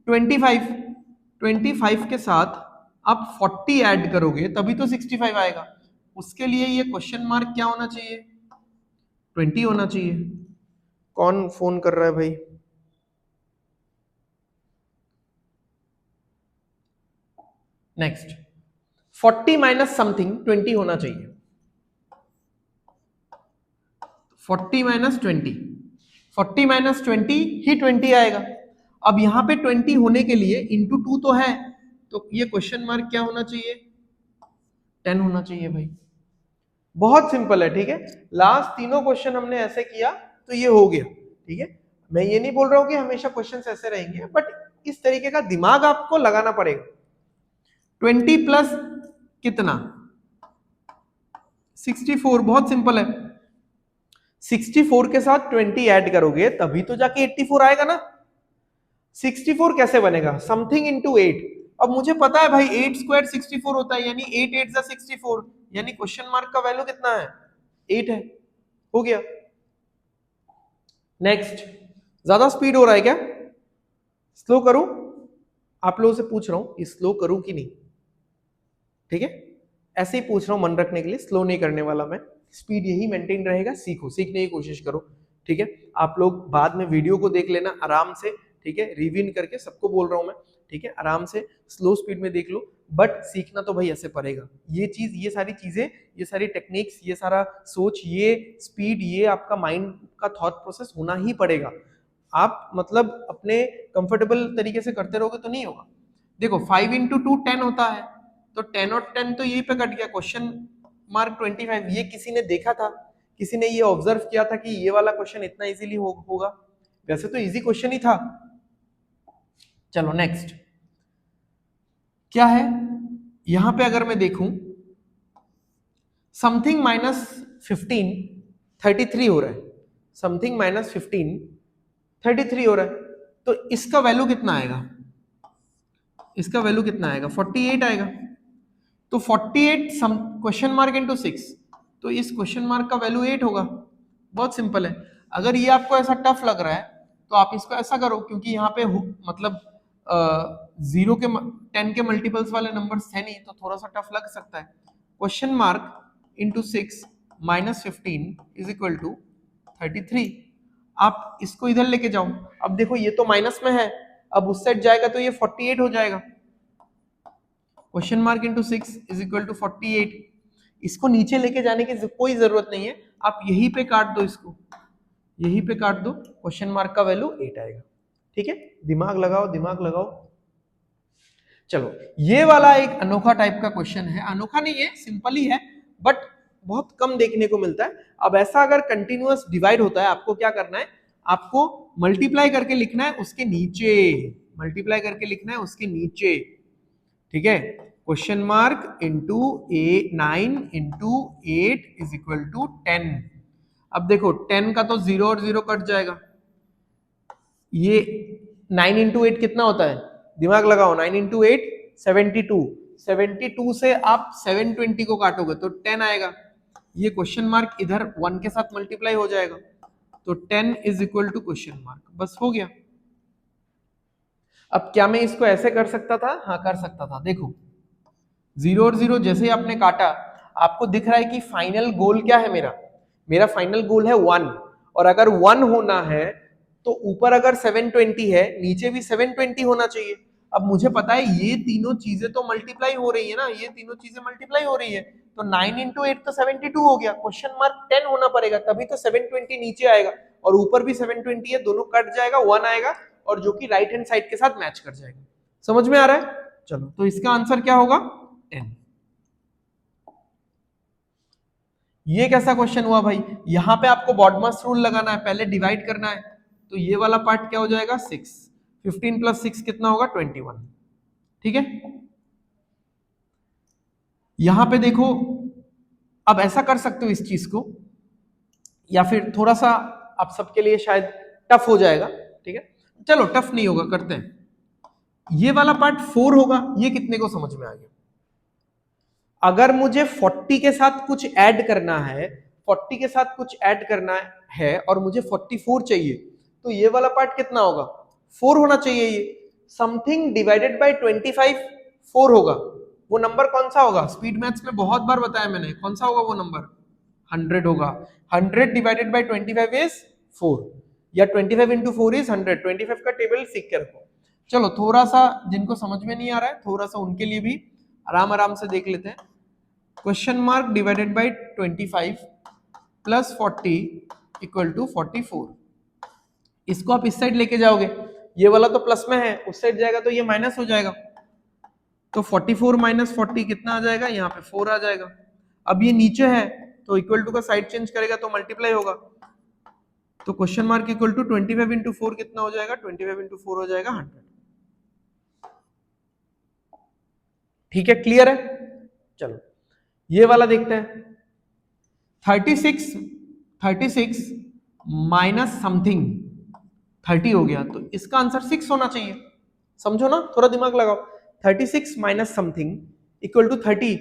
25 के साथ आप 40 ऐड करोगे तभी तो 65 आएगा, उसके लिए ये क्वेश्चन मार्क क्या होना चाहिए, 20 होना चाहिए। कौन फोन कर रहा है भाई, नेक्स्ट 40 माइनस समथिंग 20 होना चाहिए, 40 माइनस 20, 40 माइनस 20 ही 20 आएगा। अब यहां पे 20 होने के लिए इंटू 2 तो है, तो ये क्वेश्चन मार्क क्या होना चाहिए, 10 होना चाहिए भाई, बहुत सिंपल है, ठीक है। लास्ट तीनों क्वेश्चन हमने ऐसे किया तो ये हो गया, ठीक है। मैं ये नहीं बोल रहा हूं कि हमेशा क्वेश्चंस ऐसे रहेंगे, बट इस तरीके का दिमाग आपको लगाना पड़ेगा। 20 प्लस कितना 64, बहुत सिंपल है, 64 के साथ 20 ऐड करोगे तभी तो जाके 84 आएगा ना। 64 कैसे बनेगा, समथिंग इंटू 8, अब मुझे पता है भाई 8 स्क्वायर 64 होता है, यानी 8 8 जा 64, यानी क्वेश्चन मार्क का वैल्यू कितना है, 8 है, हो गया। नेक्स्ट, ज्यादा स्पीड हो रहा है क्या, स्लो करूं, आप लोगों से पूछ रहा हूं स्लो करूं कि नहीं, ठीक है, ऐसे ही पूछ रहा हूं मन रखने के लिए, स्लो नहीं करने वाला मैं, स्पीड यही मेंटेन रहेगा, सीखो, सीखने की कोशिश करो, ठीक है। आप लोग बाद में वीडियो को देख लेना आराम से, ठीक है, रिवीन करके, सबको बोल रहा हूं मैं, ठीक है, आराम से स्लो स्पीड में देख लो, बट सीखना तो भाई ऐसे पड़ेगा, ये चीज, ये सारी चीजें, ये सारी टेक्निक्स, ये सारा सोच, ये स्पीड, ये आपका माइंड का थॉट प्रोसेस होना ही पड़ेगा। आप मतलब अपने कंफर्टेबल तरीके से करते रहोगे तो नहीं होगा। देखो 5 इंटू 2 10 होता है, तो 10 और 10 तो यही पे कट गया, क्वेश्चन मार्क 25। ये किसी ने देखा था, किसी ने ये ऑब्जर्व किया था कि ये वाला क्वेश्चन इतना इजीली होगा? वैसे तो इजी क्वेश्चन ही था। चलो नेक्स्ट क्या है, यहां पे अगर मैं देखूं समथिंग माइनस 15 33 हो रहा है, समथिंग माइनस 15 33 हो रहा है, तो इसका वैल्यू कितना आएगा? इसका वैल्यू कितना आएगा? 48 आएगा। तो 48 सम क्वेश्चन मार्क इनटू 6, तो इस क्वेश्चन मार्क का वैल्यू 8 होगा। बहुत सिंपल है। अगर ये आपको ऐसा टफ लग रहा है तो आप इसको ऐसा करो, क्योंकि यहाँ पे मतलब 0 के 10 के मल्टीपल्स वाले नंबर्स है नहीं, तो थोड़ा सा टफ लग सकता है। Question mark into 6 minus 15 is equal to 33। आप इसको इधर लेके जाओ, अब देखो ये तो माइनस में है, अब उस साइड जाएगा तो ये 48 हो जाएगा। Question mark into 6 is equal to 48। इसको नीचे लेके जाने की कोई जरूरत नहीं है, आप यहीं पे काट दो, इसको यहीं पे काट दो, क्वेश्चन मार्क का वैल्यू 8 आएगा। ठीक है, दिमाग लगाओ दिमाग लगाओ। चलो ये वाला एक अनोखा टाइप का क्वेश्चन है, अनोखा नहीं है, सिंपल ही है, बट बहुत कम देखने को मिलता है। अब ऐसा अगर कंटिन्यूअस डिवाइड होता है, आपको क्या करना है, आपको मल्टीप्लाई करके लिखना है उसके नीचे, मल्टीप्लाई करके लिखना है उसके नीचे। ठीक है, question mark into 9 into 8 is equal to 10। अब देखो 10 का तो 0 और 0 कट जाएगा, ये 9 इंटू 8 कितना होता है? दिमाग लगाओ, 9 इंटू 8 72, 72 से आप 720 को काटोगे तो 10 आएगा। ये क्वेश्चन मार्क इधर 1 के साथ मल्टीप्लाई हो जाएगा, तो 10 is equal to question mark, बस हो गया। अब क्या मैं इसको ऐसे कर सकता था? हाँ कर सकता था। देखो 0 और 0 जैसे ही आपने काटा, आपको दिख रहा है कि फाइनल गोल क्या है मेरा? मेरा फाइनल गोल है 1, और अगर 1 होना है तो ऊपर अगर 720 है, नीचे भी 720 होना चाहिए। अब मुझे पता है ये तीनों चीजें तो मल्टीप्लाई हो रही है ना, ये तीनों चीजें मल्टीप्लाई हो रही है, तो 9 इंटू 8 तो 72 हो गया, क्वेश्चन मार्क 10 होना पड़ेगा, तभी तो 720 नीचे आएगा, और ऊपर भी 720 है, दोनों कट जाएगा, 1 आएगा, और जो कि राइट हैंड साइड के साथ मैच कर जाएगा। समझ में आ रहा है? चलो तो इसका आंसर क्या होगा? 10। ये कैसा क्वेश्चन हुआ भाई? यहां पे आपको बॉडमास रूल लगाना है, पहले डिवाइड करना है, तो ये वाला पार्ट क्या हो जाएगा? 6, 15 प्लस 6 कितना होगा? 21। ठीक है, यहां पे देखो, अब ऐसा कर सकते हो इस चीज को, या फिर थोड़ा सा आप सबके लिए शायद टफ हो जाएगा। ठीक है, चलो टफ नहीं होगा, करते हैं। ये वाला पार्ट 4 होगा, ये कितने को समझ में आ गया? अगर मुझे 40 के साथ कुछ ऐड करना है, 40 के साथ कुछ ऐड करना है और मुझे 44 चाहिए, तो ये वाला पार्ट कितना होगा? 4 होना चाहिए। ये समथिंग डिवाइडेड बाय 25 4 होगा। वो नंबर कौन सा होगा? स्पीड मैथ्स में बहुत बार बताया मैंने, कौन सा होगा वो नंबर? 100 होगा। 100 डिवाइडेड बाय 25 इज 4, या 25 इंटू 4 इज 100। 25 का टेबल सीख के रखो। चलो थोड़ा सा जिनको समझ में नहीं आ रहा है, थोड़ा सा उनके लिए भी आराम आराम से देख लेते हैं। Question mark divided by 25 plus 40 equal to 44। इसको आप इस साइड लेके जाओगे, ये वाला तो प्लस में है, उस साइड जाएगा तो ये माइनस हो जाएगा, तो 44 माइनस 40 कितना आ जाएगा? यहाँ पे 4 आ जाएगा। अब ये नीचे है तो इक्वल टू का साइड चेंज करेगा तो मल्टीप्लाई होगा, तो question mark equal to 25 into 4 कितना हो जाएगा? 25 इंटू 4 हो जाएगा 100। ठीक है, क्लियर है? चलो ये वाला देखते हैं। 36 माइनस समथिंग 30 हो गया, तो इसका आंसर 6 होना चाहिए। समझो ना, थोड़ा दिमाग लगाओ। 36 माइनस समथिंग इक्वल टू 30,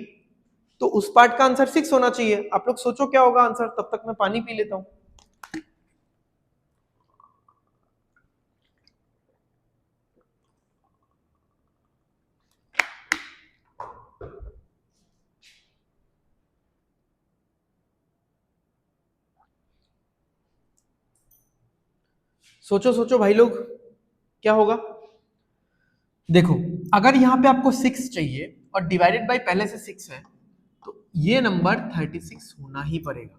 तो उस पार्ट का आंसर 6 होना चाहिए। आप लोग सोचो क्या होगा आंसर, तब तक मैं पानी पी लेता हूं। सोचो सोचो भाई लोग, क्या होगा? देखो अगर यहां पे आपको 6 चाहिए और डिवाइडेड बाय पहले से 6 है, तो ये नंबर 36 होना ही पड़ेगा।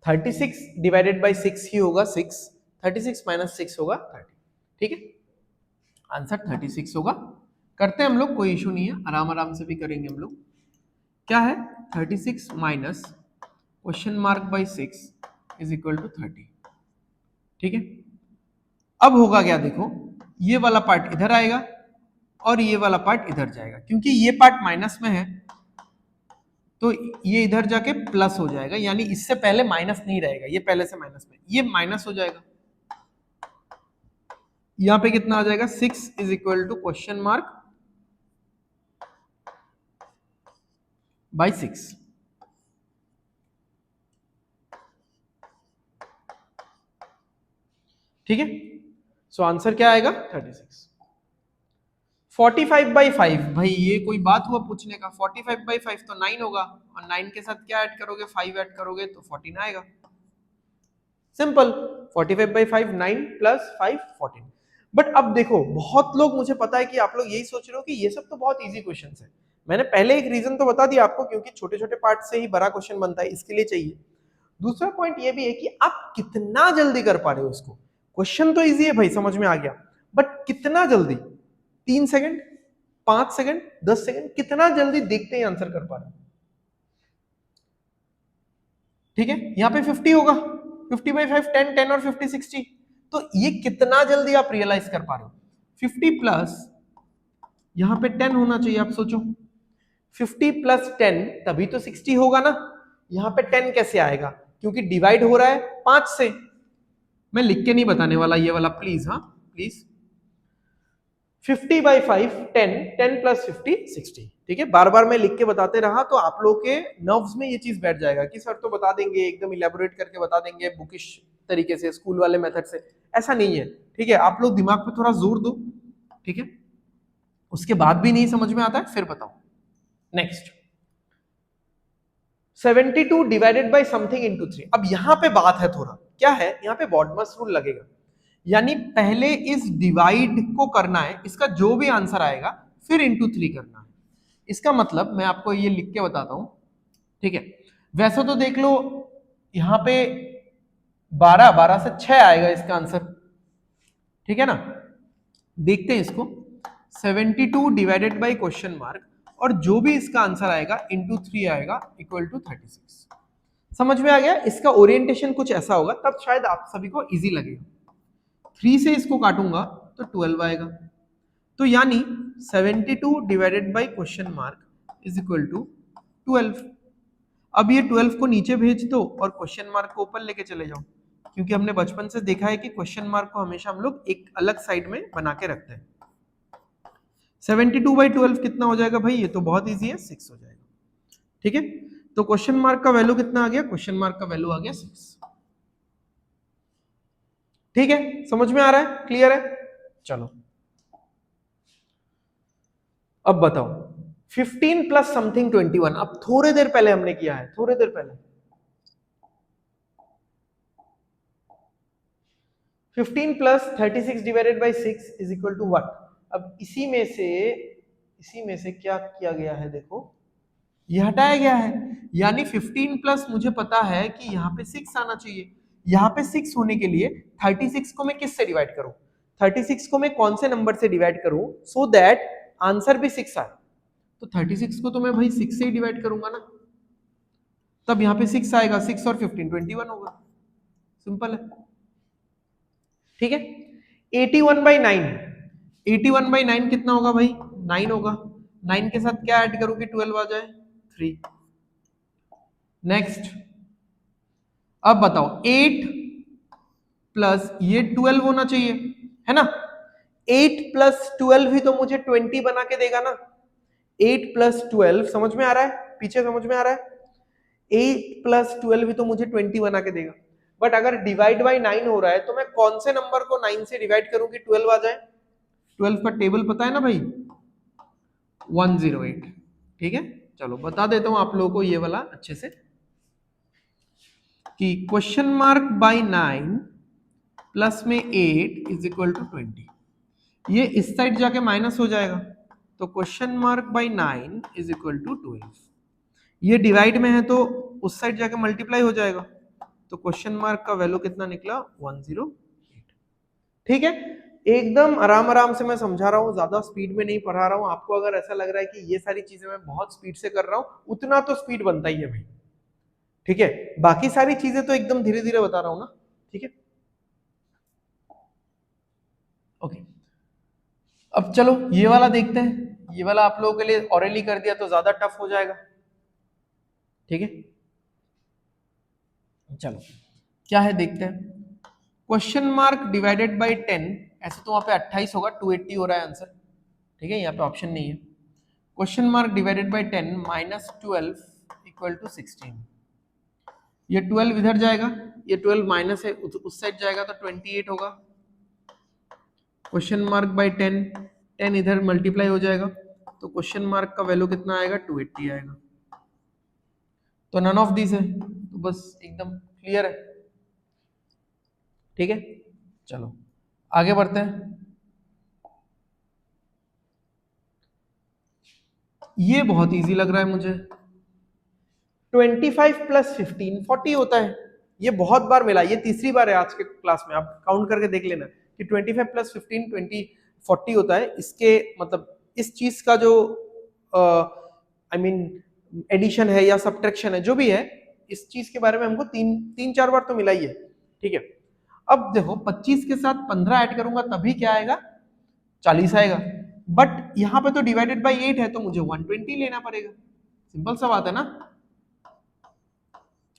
36 डिवाइडेड बाय 6 ही होगा 6, 36 माइनस 6 होगा 30, ठीक है, आंसर 36 होगा। करते हैं हम लोग, कोई इशू नहीं है, आराम आराम से भी करेंगे हम लोग। क्या है 36 minus question mark by 6 is equal to 30, ठीक है। अब होगा क्या, देखो ये वाला पार्ट इधर आएगा और ये वाला पार्ट इधर जाएगा, क्योंकि ये पार्ट माइनस में है तो ये इधर जाके प्लस हो जाएगा, यानी इससे पहले माइनस नहीं रहेगा, ये पहले से माइनस में, ये माइनस हो जाएगा। यहां पे कितना आ जाएगा 6 is equal to question mark by 6, ठीक है। सो आंसर क्या आएगा 36। 45 बाई 5, भाई ये कोई बात हुआ पूछने का, 45 बाई 5 तो 9 होगा, और 9 के साथ क्या ऐड करोगे, 5 ऐड करोगे तो 14 आएगा, सिंपल। 45 by 5 9 plus 5 14। बट अब देखो, बहुत लोग, मुझे पता है कि आप लोग यही सोच रहे हो कि ये सब तो बहुत इजी क्वेश्चंस है। मैंने पहले एक रीजन तो बता दिया आपको, क्योंकि छोटे छोटे पार्ट से ही बड़ा क्वेश्चन बनता है, इसके लिए चाहिए। दूसरा पॉइंट ये भी है कि आप कितना जल्दी कर पा रहे हो इसको। क्वेश्चन तो इजी है भाई, समझ में आ गया, बट कितना जल्दी, 3 सेकंड, 5 सेकंड, 10 सेकंड, कितना जल्दी देखते ही आंसर कर पा रहे हो, ठीक है। यहाँ पे 50 होगा, 50 बाई 5 10, 10 और 50 60, तो ये कितना जल्दी आप रियलाइज कर पा रहे हो। 50 प्लस यहाँ पे 10 होना चाहिए, आप सोचो 50 प्लस 10 तभी तो 60 होगा ना। यहाँ पे 10 कैसे आएगा, क्योंकि डिवाइड हो रहा है 5 से। मैं लिख के नहीं बताने वाला ये वाला, प्लीज, हाँ प्लीज। 50 बाई 5 10, 10 प्लस 50 60, ठीक है। बार बार मैं लिख के बताते रहा तो आप लोग के नर्व्स में ये चीज बैठ जाएगा कि सर तो बता देंगे, एकदम इलेबोरेट करके बता देंगे बुकिश तरीके से, स्कूल वाले मेथड से। ऐसा नहीं है, ठीक है। आप लोग दिमाग पे थोड़ा जोर दो, ठीक है। उसके बाद भी नहीं समझ में आता है फिर बताओ। Next 72 divided by something into 3। अब यहां पे बात है थोड़ा, क्या है, यहाँ पे बॉडमस रूल लगेगा, यानी पहले इस डिवाइड को करना है, इसका जो भी आंसर आएगा फिर इंटू 3 करना है। इसका मतलब मैं आपको ये लिख के बताता हूं, ठीक है। वैसे तो देख लो यहां पे 12 से 6 आएगा इसका आंसर, ठीक है ना। देखते हैं इसको, 72 डिवाइडेड बाई क्वेश्चन मार्क, और जो भी इसका आंसर आएगा इंटू 3 आएगा इक्वल टू 36। समझ में आ गया, इसका ओरिएंटेशन कुछ ऐसा होगा, तब शायद आप सभी को इजी लगेगा। 3 से इसको काटूंगा तो 12 आएगा, तो यानी 72 divided by question mark is equal to 12। अब ये 12 को नीचे भेज दो और क्वेश्चन मार्क को ऊपर लेके चले जाओ, क्योंकि हमने बचपन से देखा है कि क्वेश्चन मार्क को हमेशा हम लोग एक अलग साइड में बना के रखते हैं। 72 बाई 12 कितना हो जाएगा भाई, ये तो बहुत इजी है, 6 हो जाएगा, ठीक है। तो क्वेश्चन मार्क का वैल्यू कितना आ गया, क्वेश्चन मार्क का वैल्यू आ गया 6, ठीक है। समझ में आ रहा है, क्लियर है। चलो अब बताओ 15 प्लस समथिंग 21, अब थोड़ी देर पहले हमने किया है, थोड़ी देर पहले 15 plus 36 divided by 6 is equal to what. अब इसी में से क्या किया गया है, देखो ये हटाया गया है, यानी 15 प्लस मुझे पता है कि यहाँ पे 6 आना चाहिए। यहाँ पे 6 होने के लिए 36 को मैं किससे डिवाइड करूं, 36 को मैं कौन से नंबर से डिवाइड करूं सो दैट आंसर भी 6 आए। तो 36 को तो मैं भाई 6 से ही डिवाइड करूंगा ना, तब यहाँ पे 6 आएगा, 6 और 15 21 होगा, सिंपल है, ठीक है। 81 बाई 9, 81 बाई 9 कितना होगा भाई, 9 होगा। 9 के साथ क्या ऐड करोगे 12 आ जाए 3। नेक्स्ट अब बताओ 8 प्लस ये 12 होना चाहिए, है ना। 8 प्लस 12 ही तो मुझे 20 बना के देगा ना। 8 प्लस 12 समझ में आ रहा है, पीछे समझ में आ रहा है, 8 प्लस 12 ही तो मुझे 20 बना के देगा। बट अगर डिवाइड बाई 9 हो रहा है तो मैं कौन से नंबर को 9 से डिवाइड करूं कि 12 आ जाए। 12 का टेबल पता है ना भाई, 108, ठीक है। चलो बता देता हूं आप लोगों को ये वाला अच्छे से, कि क्वेश्चन मार्क बाई 9 प्लस में 8 इज इक्वल टू 20। ये इस साइड जाके माइनस हो जाएगा, तो question mark by 9 is equal to 12। ये डिवाइड में है तो उस साइड जाके मल्टीप्लाई हो जाएगा, तो क्वेश्चन मार्क का वैल्यू कितना निकला 108, ठीक है, एकदम आराम आराम से मैं समझा रहा हूँ, ज्यादा स्पीड में नहीं पढ़ा रहा हूँ। आपको अगर ऐसा लग रहा है कि ये सारी चीजें मैं बहुत स्पीड से कर रहा हूँ, उतना तो स्पीड बनता ही है भाई, ठीक है। बाकी सारी चीजें तो एकदम धीरे धीरे बता रहा हूँ ना, ठीक है। ओके, अब चलो ये वाला देखते हैं। ये वाला आप लोगों के लिए ऑरेली कर दिया तो ज्यादा टफ हो जाएगा, ठीक है। चलो क्या है देखते हैं। क्वेश्चन मार्क डिवाइडेड बाय 10, ऐसे तो वहां पे 28 होगा, 280 हो रहा है आंसर, ठीक है, यहाँ पे ऑप्शन नहीं है। Question mark divided by 10 minus 12 equal to 16। ये 12 इधर जाएगा, ये 12 माइनस है उस साइड जाएगा तो 28 होगा। क्वेश्चन मार्क बाय 10, 10 इधर मल्टीप्लाई हो जाएगा तो क्वेश्चन मार्क का वैल्यू कितना आएगा, 280 आएगा। तो नन ऑफ दिस है, तो बस एकदम क्लियर है, ठीक है। चलो आगे बढ़ते हैं। ये बहुत इजी लग रहा है मुझे। 25 प्लस 15 40 होता है। ये बहुत बार मिला, ये तीसरी बार है आज के क्लास में, आप काउंट करके देख लेना कि 25 प्लस 15 40 होता है। इसके मतलब इस चीज का जो आई मीन एडिशन है या सब्ट्रैक्शन है, जो भी है, इस चीज के बारे में हमको तीन चार बार तो मिला ही है, ठीक है। अब देखो 25 के साथ 15 ऐड करूंगा तभी क्या आएगा, 40 आएगा। बट यहाँ पे तो डिवाइडेड बाई 8 है तो मुझे 120 लेना पड़ेगा। सिंपल सा बात है ना,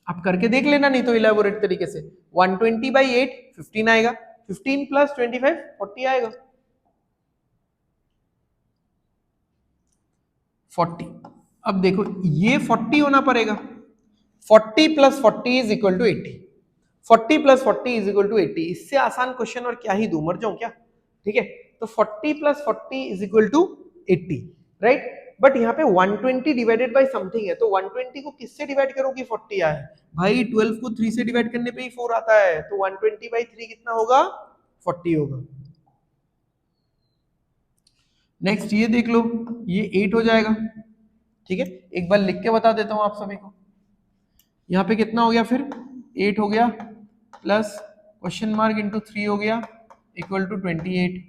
आप करके देख लेना, नहीं तो इलेबोरेट तरीके से। 120 बाई 8 15 आएगा, 15 प्लस 25 40 आएगा, 40। अब देखो ये 40 होना पड़ेगा, 40 plus 40 is equal to 80, 40 plus 40 is equal to 80। इससे आसान क्वेश्चन और क्या ही दूं, मर जाऊं क्या, ठीक है। तो 40 plus 40 is equal to 80, right. But यहाँ पे 120 डिवाइडेड बाई समथिंग है, तो 120 को किससे डिवाइड करो कि 40 आए भाई, 12 को 3 से डिवाइड करने पे ही 4 आता है, तो 120 बाई 3 कितना होगा, 40 होगा। नेक्स्ट ये देख लो, ये 8 हो जाएगा, ठीक है। एक बार लिख के बता देता हूं आप सभी को। यहाँ पे कितना हो गया फिर, 8 हो गया प्लस क्वेश्चन मार्क इंटू 3 हो गया इक्वल टू 28।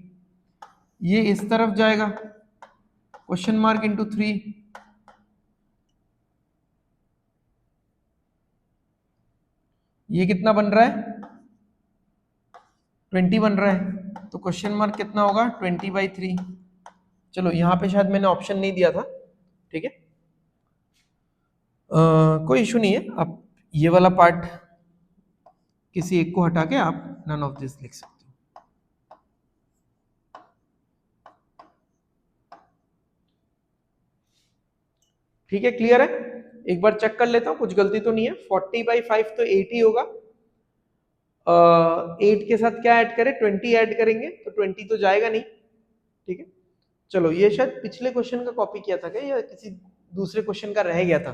ये इस तरफ जाएगा, क्वेश्चन मार्क इंटू 3, ये कितना बन रहा है, 20 बन रहा है, तो क्वेश्चन मार्क कितना होगा, 20 बाई 3। चलो यहाँ पे शायद मैंने ऑप्शन नहीं दिया था, ठीक है। कोई इशू नहीं है, आप ये वाला पार्ट किसी एक को हटा के आप नन ऑफ दिस लिख सकते हो। ठीक है, क्लियर है। एक बार चेक कर लेता हूँ कुछ गलती तो नहीं है। 40 बाई 5 तो 80 होगा, 8 के साथ क्या ऐड करें, 20 ऐड करेंगे तो 20 तो जाएगा नहीं, ठीक है। चलो ये शायद पिछले क्वेश्चन का कॉपी किया था क्या, या किसी दूसरे क्वेश्चन का रह गया था,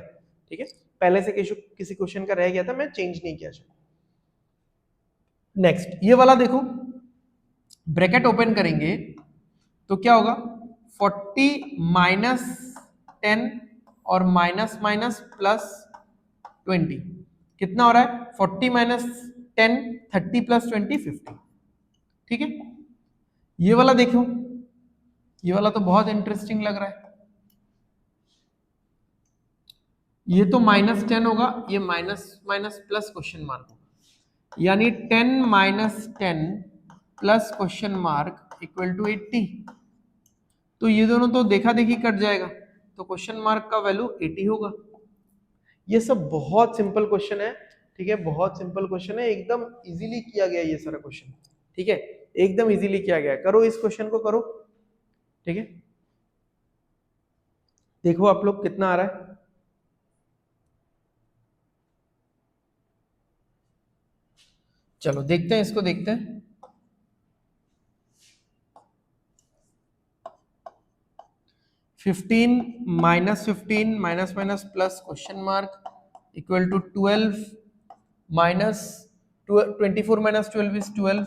ठीक है। पहले से किसी क्वेश्चन का रह गया था, मैं चेंज नहीं किया शायद। नेक्स्ट ये वाला देखो, ब्रैकेट ओपन करेंगे तो क्या होगा, 40 माइनस 10 और माइनस माइनस प्लस 20 कितना हो रहा है, 40 माइनस 10 30 प्लस 20 50, ठीक है। ये वाला देखो, ये वाला तो बहुत इंटरेस्टिंग लग रहा है। ये तो माइनस 10 होगा, ये minus minus plus question mark होगा, यानी 10 minus 10 plus question mark equal to 80। तो ये दोनों तो देखा देखी कट जाएगा, तो क्वेश्चन मार्क का वैल्यू 80 होगा। ये सब बहुत सिंपल क्वेश्चन है, ठीक है, बहुत सिंपल क्वेश्चन है, एकदम इजीली किया गया ये सारा क्वेश्चन, ठीक है, एकदम इजीली किया गया। करो इस क्वेश्चन को करो, ठीक है, देखो आप लोग कितना आ रहा है। चलो देखते हैं, इसको देखते हैं। Fifteen minus 15 minus minus plus question mark equal to 12 minus 24 minus 12 is 12।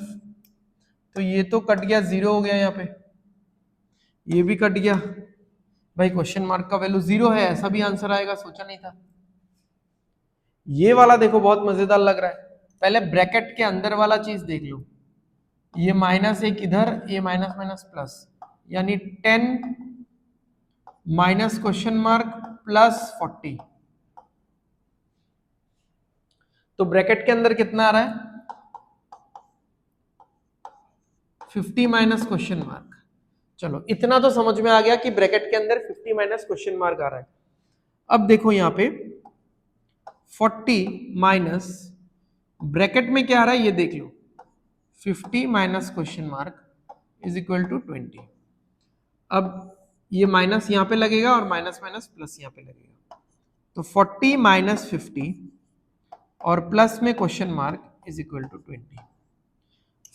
तो ये तो कट गया, 0 हो गया यहाँ पे, ये भी कट गया भाई, क्वेश्चन मार्क का वैल्यू 0 है, ऐसा भी आंसर आएगा, सोचा नहीं था। ये वाला देखो बहुत मजेदार लग रहा है, पहले ब्रैकेट के अंदर वाला चीज देख लो। ये माइनस एक इधर, ये माइनस माइनस प्लस, यानी 10 माइनस क्वेश्चन मार्क प्लस 40। तो ब्रैकेट के अंदर कितना आ रहा है? 50 माइनस क्वेश्चन मार्क। चलो इतना तो समझ में आ गया कि ब्रैकेट के अंदर 50 माइनस क्वेश्चन मार्क आ रहा है। अब देखो यहाँ पे 40 माइनस ब्रैकेट में क्या आ रहा है ये देख लो, 50 minus question mark is equal to 20। अब ये माइनस यहाँ पे लगेगा और माइनस माइनस प्लस यहाँ पे लगेगा, तो 40 माइनस 50 और प्लस में question mark is equal to 20।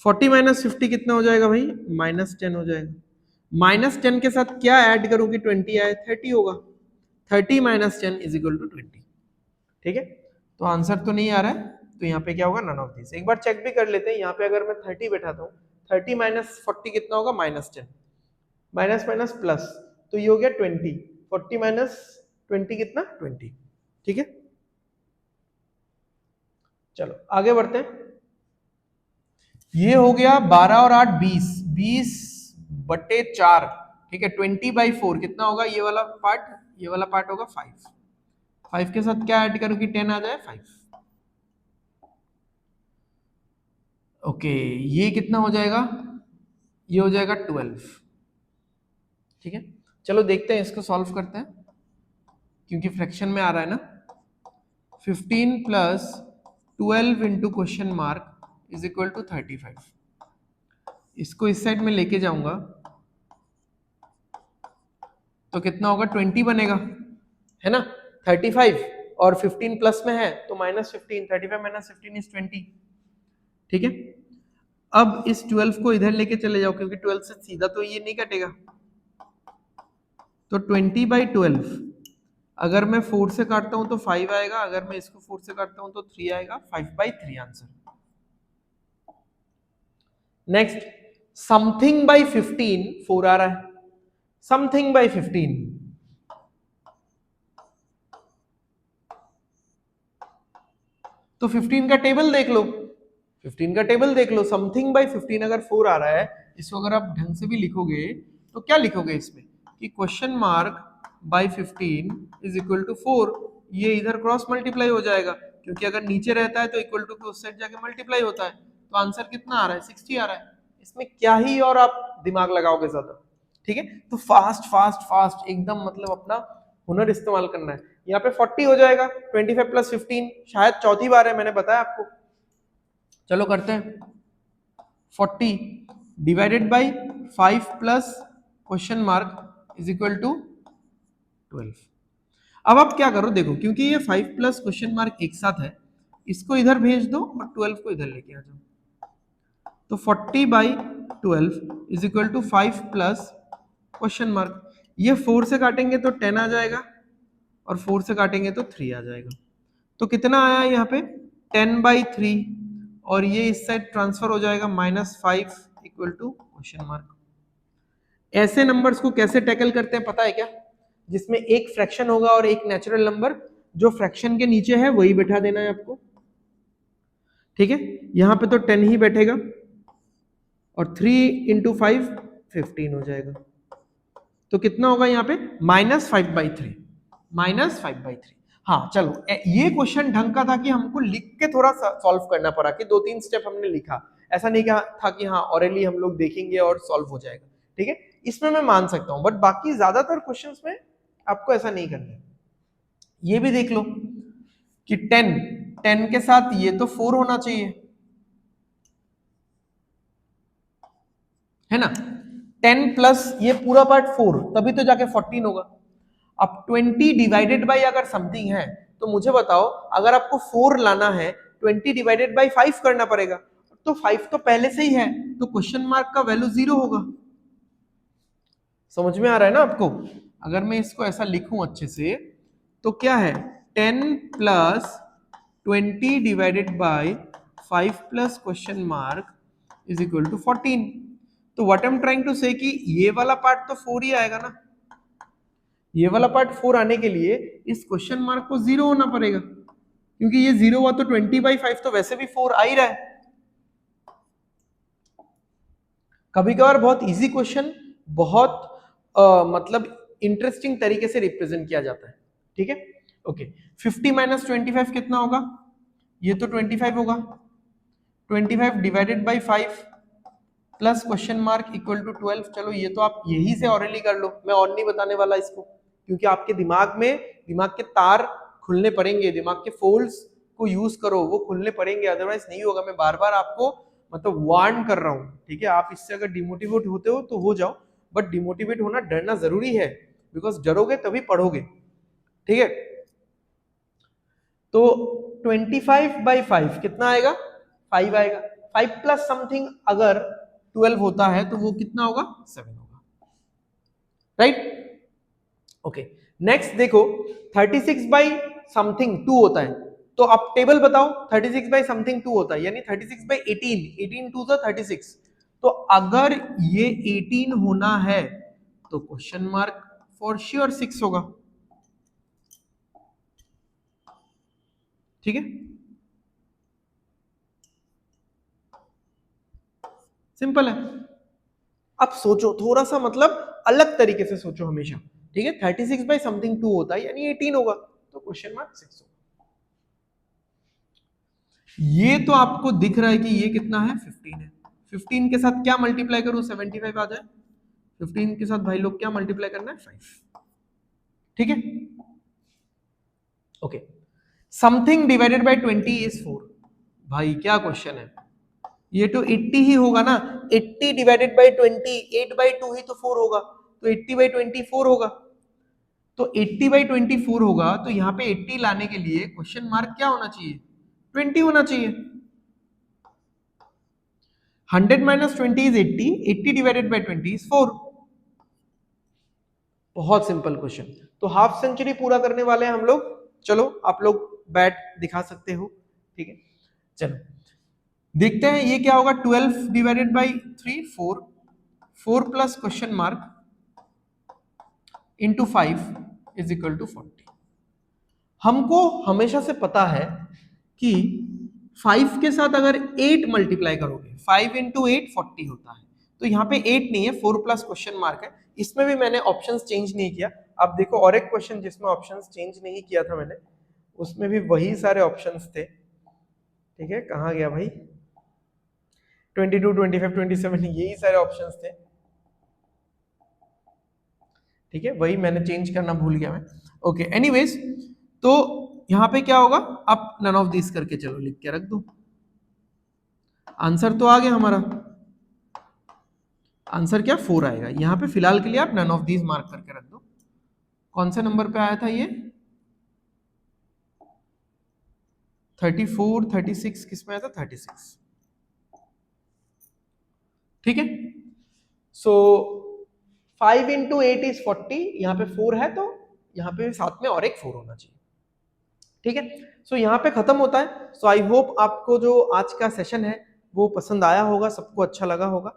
40 minus 50 कितना हो जाएगा भाई? माइनस 10 हो जाएगा। माइनस 10 के साथ क्या ऐड करूं कि 20 आए? 30 होगा। 30 माइनस 10 इज इक्वल टू 20। ठीक है, तो आंसर तो नहीं आ रहा है, तो यहाँ पे क्या होगा? None of this. एक बार चेक भी कर लेते हैं। यहाँ पे अगर मैं 30 बैठाता हूँ, 30 माइनस 40 कितना होगा? माइनस 10, माइनस माइनस प्लस, तो ये हो गया 20। 40 माइनस 20 कितना? 20। ठीक है, चलो आगे बढ़ते हैं। ये हो गया 12 और 8 20, 20/4। ठीक है, 20/4 कितना होगा? ये वाला पार्ट, ये वाला पार्ट होगा 5। 5 के साथ क्या ऐड करूं कि 10 आ जाए? 5। ओके, ये कितना हो जाएगा? ये हो जाएगा 12। ठीक है, चलो देखते हैं, इसको सॉल्व करते हैं, क्योंकि फ्रैक्शन में आ रहा है ना। 15 plus 12 into question mark is equal to 35। इसको इस साइड में लेके जाऊंगा तो कितना होगा? 20 बनेगा, है ना। 35 और 15 प्लस में है तो माइनस 15, 35 माइनस 15 इज 20। ठीक है, अब इस 12 को इधर लेके चले जाओ, क्योंकि 12 से सीधा तो ये नहीं कटेगा, तो 20/12 अगर मैं 4 से काटता हूं तो 5 आएगा, अगर मैं इसको 4 से काटता हूं तो 3 आएगा। 5/3 आंसर। नेक्स्ट, समथिंग बाई 15, 4 आ रहा है। समथिंग बाई 15, तो 15 का टेबल देख लो, 15 का टेबल देख लो। समथिंग बाई 15 अगर 4 आ रहा है, इसको अगर आप ढंग से भी लिखोगे तो क्या लिखोगे इसमें कि question mark by 15 is equal to 4। ये इधर क्रॉस मल्टीप्लाई हो जाएगा, क्योंकि अगर नीचे रहता है तो इक्वल टू के उस साइड जाके मल्टीप्लाई होता है। तो आंसर कितना आ रहा है? 60 आ रहा है। इसमें क्या ही और आप दिमाग लगाओगे ज्यादा। ठीक है, तो फास्ट फास्ट फास्ट एकदम, मतलब अपना हुनर इस्तेमाल करना है। यहाँ पे 40 हो जाएगा, 25 प्लस 15, शायद चौथी बार है, मैंने बताया आपको। चलो करते हैं। 40 divided by 5 plus question mark is equal to 12। अब आप क्या करो, देखो, क्योंकि ये 5 प्लस क्वेश्चन मार्क एक साथ है, इसको इधर भेज दो और 12 को इधर लेके आ जाओ। तो 40/12 is equal to 5 plus question mark. ये 4 से काटेंगे तो 10 आ जाएगा, और 4 से काटेंगे तो 3 आ जाएगा। तो कितना आया यहाँ पे? 10/3, और ये इस साइड ट्रांसफर हो जाएगा -5 इक्वल टू क्वेश्चन मार्क। ऐसे नंबर्स को कैसे टैकल करते हैं पता है क्या? जिसमें एक फ्रैक्शन होगा और एक नेचुरल नंबर, जो फ्रैक्शन के नीचे है वही बैठा देना है आपको। ठीक है, यहां पे तो 10 ही बैठेगा, और 3 इंटू 5 15 हो जाएगा। तो कितना होगा यहाँ पे? -5/3, -5/3। हाँ चलो, ये क्वेश्चन ढंग का था कि हमको लिख के थोड़ा सॉल्व करना पड़ा, कि 2-3 स्टेप हमने लिखा, ऐसा नहीं था कि हाँ ऑरेली हम लोग देखेंगे और सॉल्व हो जाएगा। ठीक है, इसमें मैं मान सकता हूं, बट बाकी ज्यादातर क्वेश्चंस में आपको ऐसा नहीं करना है। ये भी देख लो कि 10 के साथ ये तो 4 होना चाहिए, है ना। 10 प्लस ये पूरा पार्ट 4, तभी तो जाके 14 होगा। अब 20 डिवाइडेड बाई अगर समथिंग है, तो मुझे बताओ, अगर आपको 4 लाना है, 20 डिवाइडेड बाई 5 करना पड़ेगा। तो 5 तो पहले से ही है, तो क्वेश्चन मार्क का वैल्यू 0 होगा। समझ में आ रहा है ना आपको? अगर मैं इसको ऐसा लिखूं अच्छे से, तो क्या है? 10 plus 20 divided by 5 plus question mark is equal to 14। तो what I am trying to say कि ये वाला पार्ट तो 4 ही आएगा ना। ये वाला पार्ट 4 आने के लिए इस क्वेश्चन मार्क को 0 होना पड़ेगा, क्योंकि ये 0 हुआ तो 20/5 तो वैसे भी 4 आ ही रहा है। कभी कभार बहुत इजी क्वेश्चन बहुत मतलब इंटरेस्टिंग तरीके से रिप्रेजेंट किया जाता है, ठीक है। ओके 50 माइनस 25 कितना होगा, ये तो 25 होगा, 25 divided by 5 plus question mark equal to 12। चलो ये तो आप यही से ऑरेली कर लो, मैं और नहीं बताने वाला इसको, क्योंकि आपके दिमाग में दिमाग के तार खुलने पड़ेंगे, दिमाग के फोल्ड्स को यूज करो, वो खुलने पड़ेंगे, अदरवाइज नहीं होगा। मैं बार बार आपको मतलब वार्न कर रहा हूँ, ठीक है। आप इससे अगर डिमोटिवेट होते हो तो हो जाओ, बट डिमोटिवेट होना, डरना जरूरी है, बिकॉज डरोगे तभी पढ़ोगे, ठीक है। तो 25 बाई 5 कितना आएगा, 5 आएगा। 5 प्लस समथिंग अगर 12 होता है तो वो कितना होगा, 7 होगा, राइट। ओके नेक्स्ट देखो 36 बाई समथिंग 2 होता है, तो आप टेबल बताओ। 36 बाई समथिंग 2 होता है, यानी 36 बाई 18, 18 टू द 36। तो अगर ये 18 होना है तो क्वेश्चन मार्क फॉर श्योर 6 होगा, ठीक है। सिंपल है। अब सोचो थोड़ा सा, मतलब अलग तरीके से सोचो हमेशा, ठीक है। 36 बाई समथिंग 2 होता है, यानी 18 होगा, तो क्वेश्चन मार्क 6 होगा। ये तो आपको दिख रहा है कि ये कितना है, 15 है। 15 के साथ क्या मल्टीप्लाई करूं, 75 आ जाए। 15 के साथ भाई लोग क्या मल्टीप्लाई करना है, 5, ठीक है। Okay something divided by 20 is 4। भाई क्या क्वेश्चन है, ये तो 80 ही होगा ना। 80 डिवाइडेड बाय 20, 8 बाई 2 ही तो 4 होगा, तो 80 बाई 24 होगा। तो 80 बाई 24 होगा, तो यहाँ पे 80 लाने के लिए क्वेश्चन मार्क क्या होना चाहिए, 20 होना चाहिए। 100 minus 20 is 80, 80 divided by 20 is 4। बहुत सिंपल क्वेश्चन। तो हाफ सेंचुरी पूरा करने वाले हैं हम लोग। चलो आप लोग बैट दिखा सकते हो, ठीक है। चलो देखते हैं ये क्या होगा, 12 divided by 3 4, 4 plus question mark into 5 is equal to 40। हमको हमेशा से पता है कि 5 के साथ अगर 8 मल्टीप्लाई करोगे, 5 इंटू 8 40 होता है। तो यहाँ पे 8 नहीं है, 4 प्लस क्वेश्चन मार्क है। इसमें भी मैंने ऑप्शंस चेंज नहीं किया। अब देखो और एक क्वेश्चन जिसमें ऑप्शंस चेंज नहीं किया था मैंने, उसमें भी वही सारे ऑप्शंस थे, ठीक है। कहाँ गया भाई, 22 25 27 यही सारे ऑप्शंस थे, ठीक है। वही मैंने चेंज करना भूल गया मैं। ओके एनीवेज, तो यहां पे क्या होगा, आप नन ऑफ दिस करके चलो लिख के रख दो। आंसर तो आ गया हमारा, आंसर क्या 4 आएगा। यहां पे फिलहाल के लिए आप नन ऑफ दिस मार्क करके रख दो। कौन से नंबर पे आया था ये, 34 36 किस में आया था, 36, ठीक है। सो 5 इंटू 8 इज 40, यहाँ पे 4 है तो यहाँ पे साथ में और एक 4 होना चाहिए, ठीक है। सो यहाँ पे खत्म होता है। सो आई होप आपको जो आज का सेशन है वो पसंद आया होगा, सबको अच्छा लगा होगा,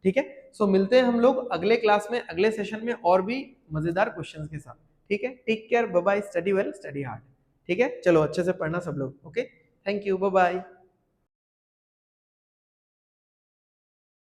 ठीक है। सो मिलते हैं हम लोग अगले क्लास में, अगले सेशन में और भी मजेदार क्वेश्चंस के साथ, ठीक है। Take care, bye bye, study well, study hard, ठीक है। चलो अच्छे से पढ़ना सब लोग, okay, thank you, bye bye.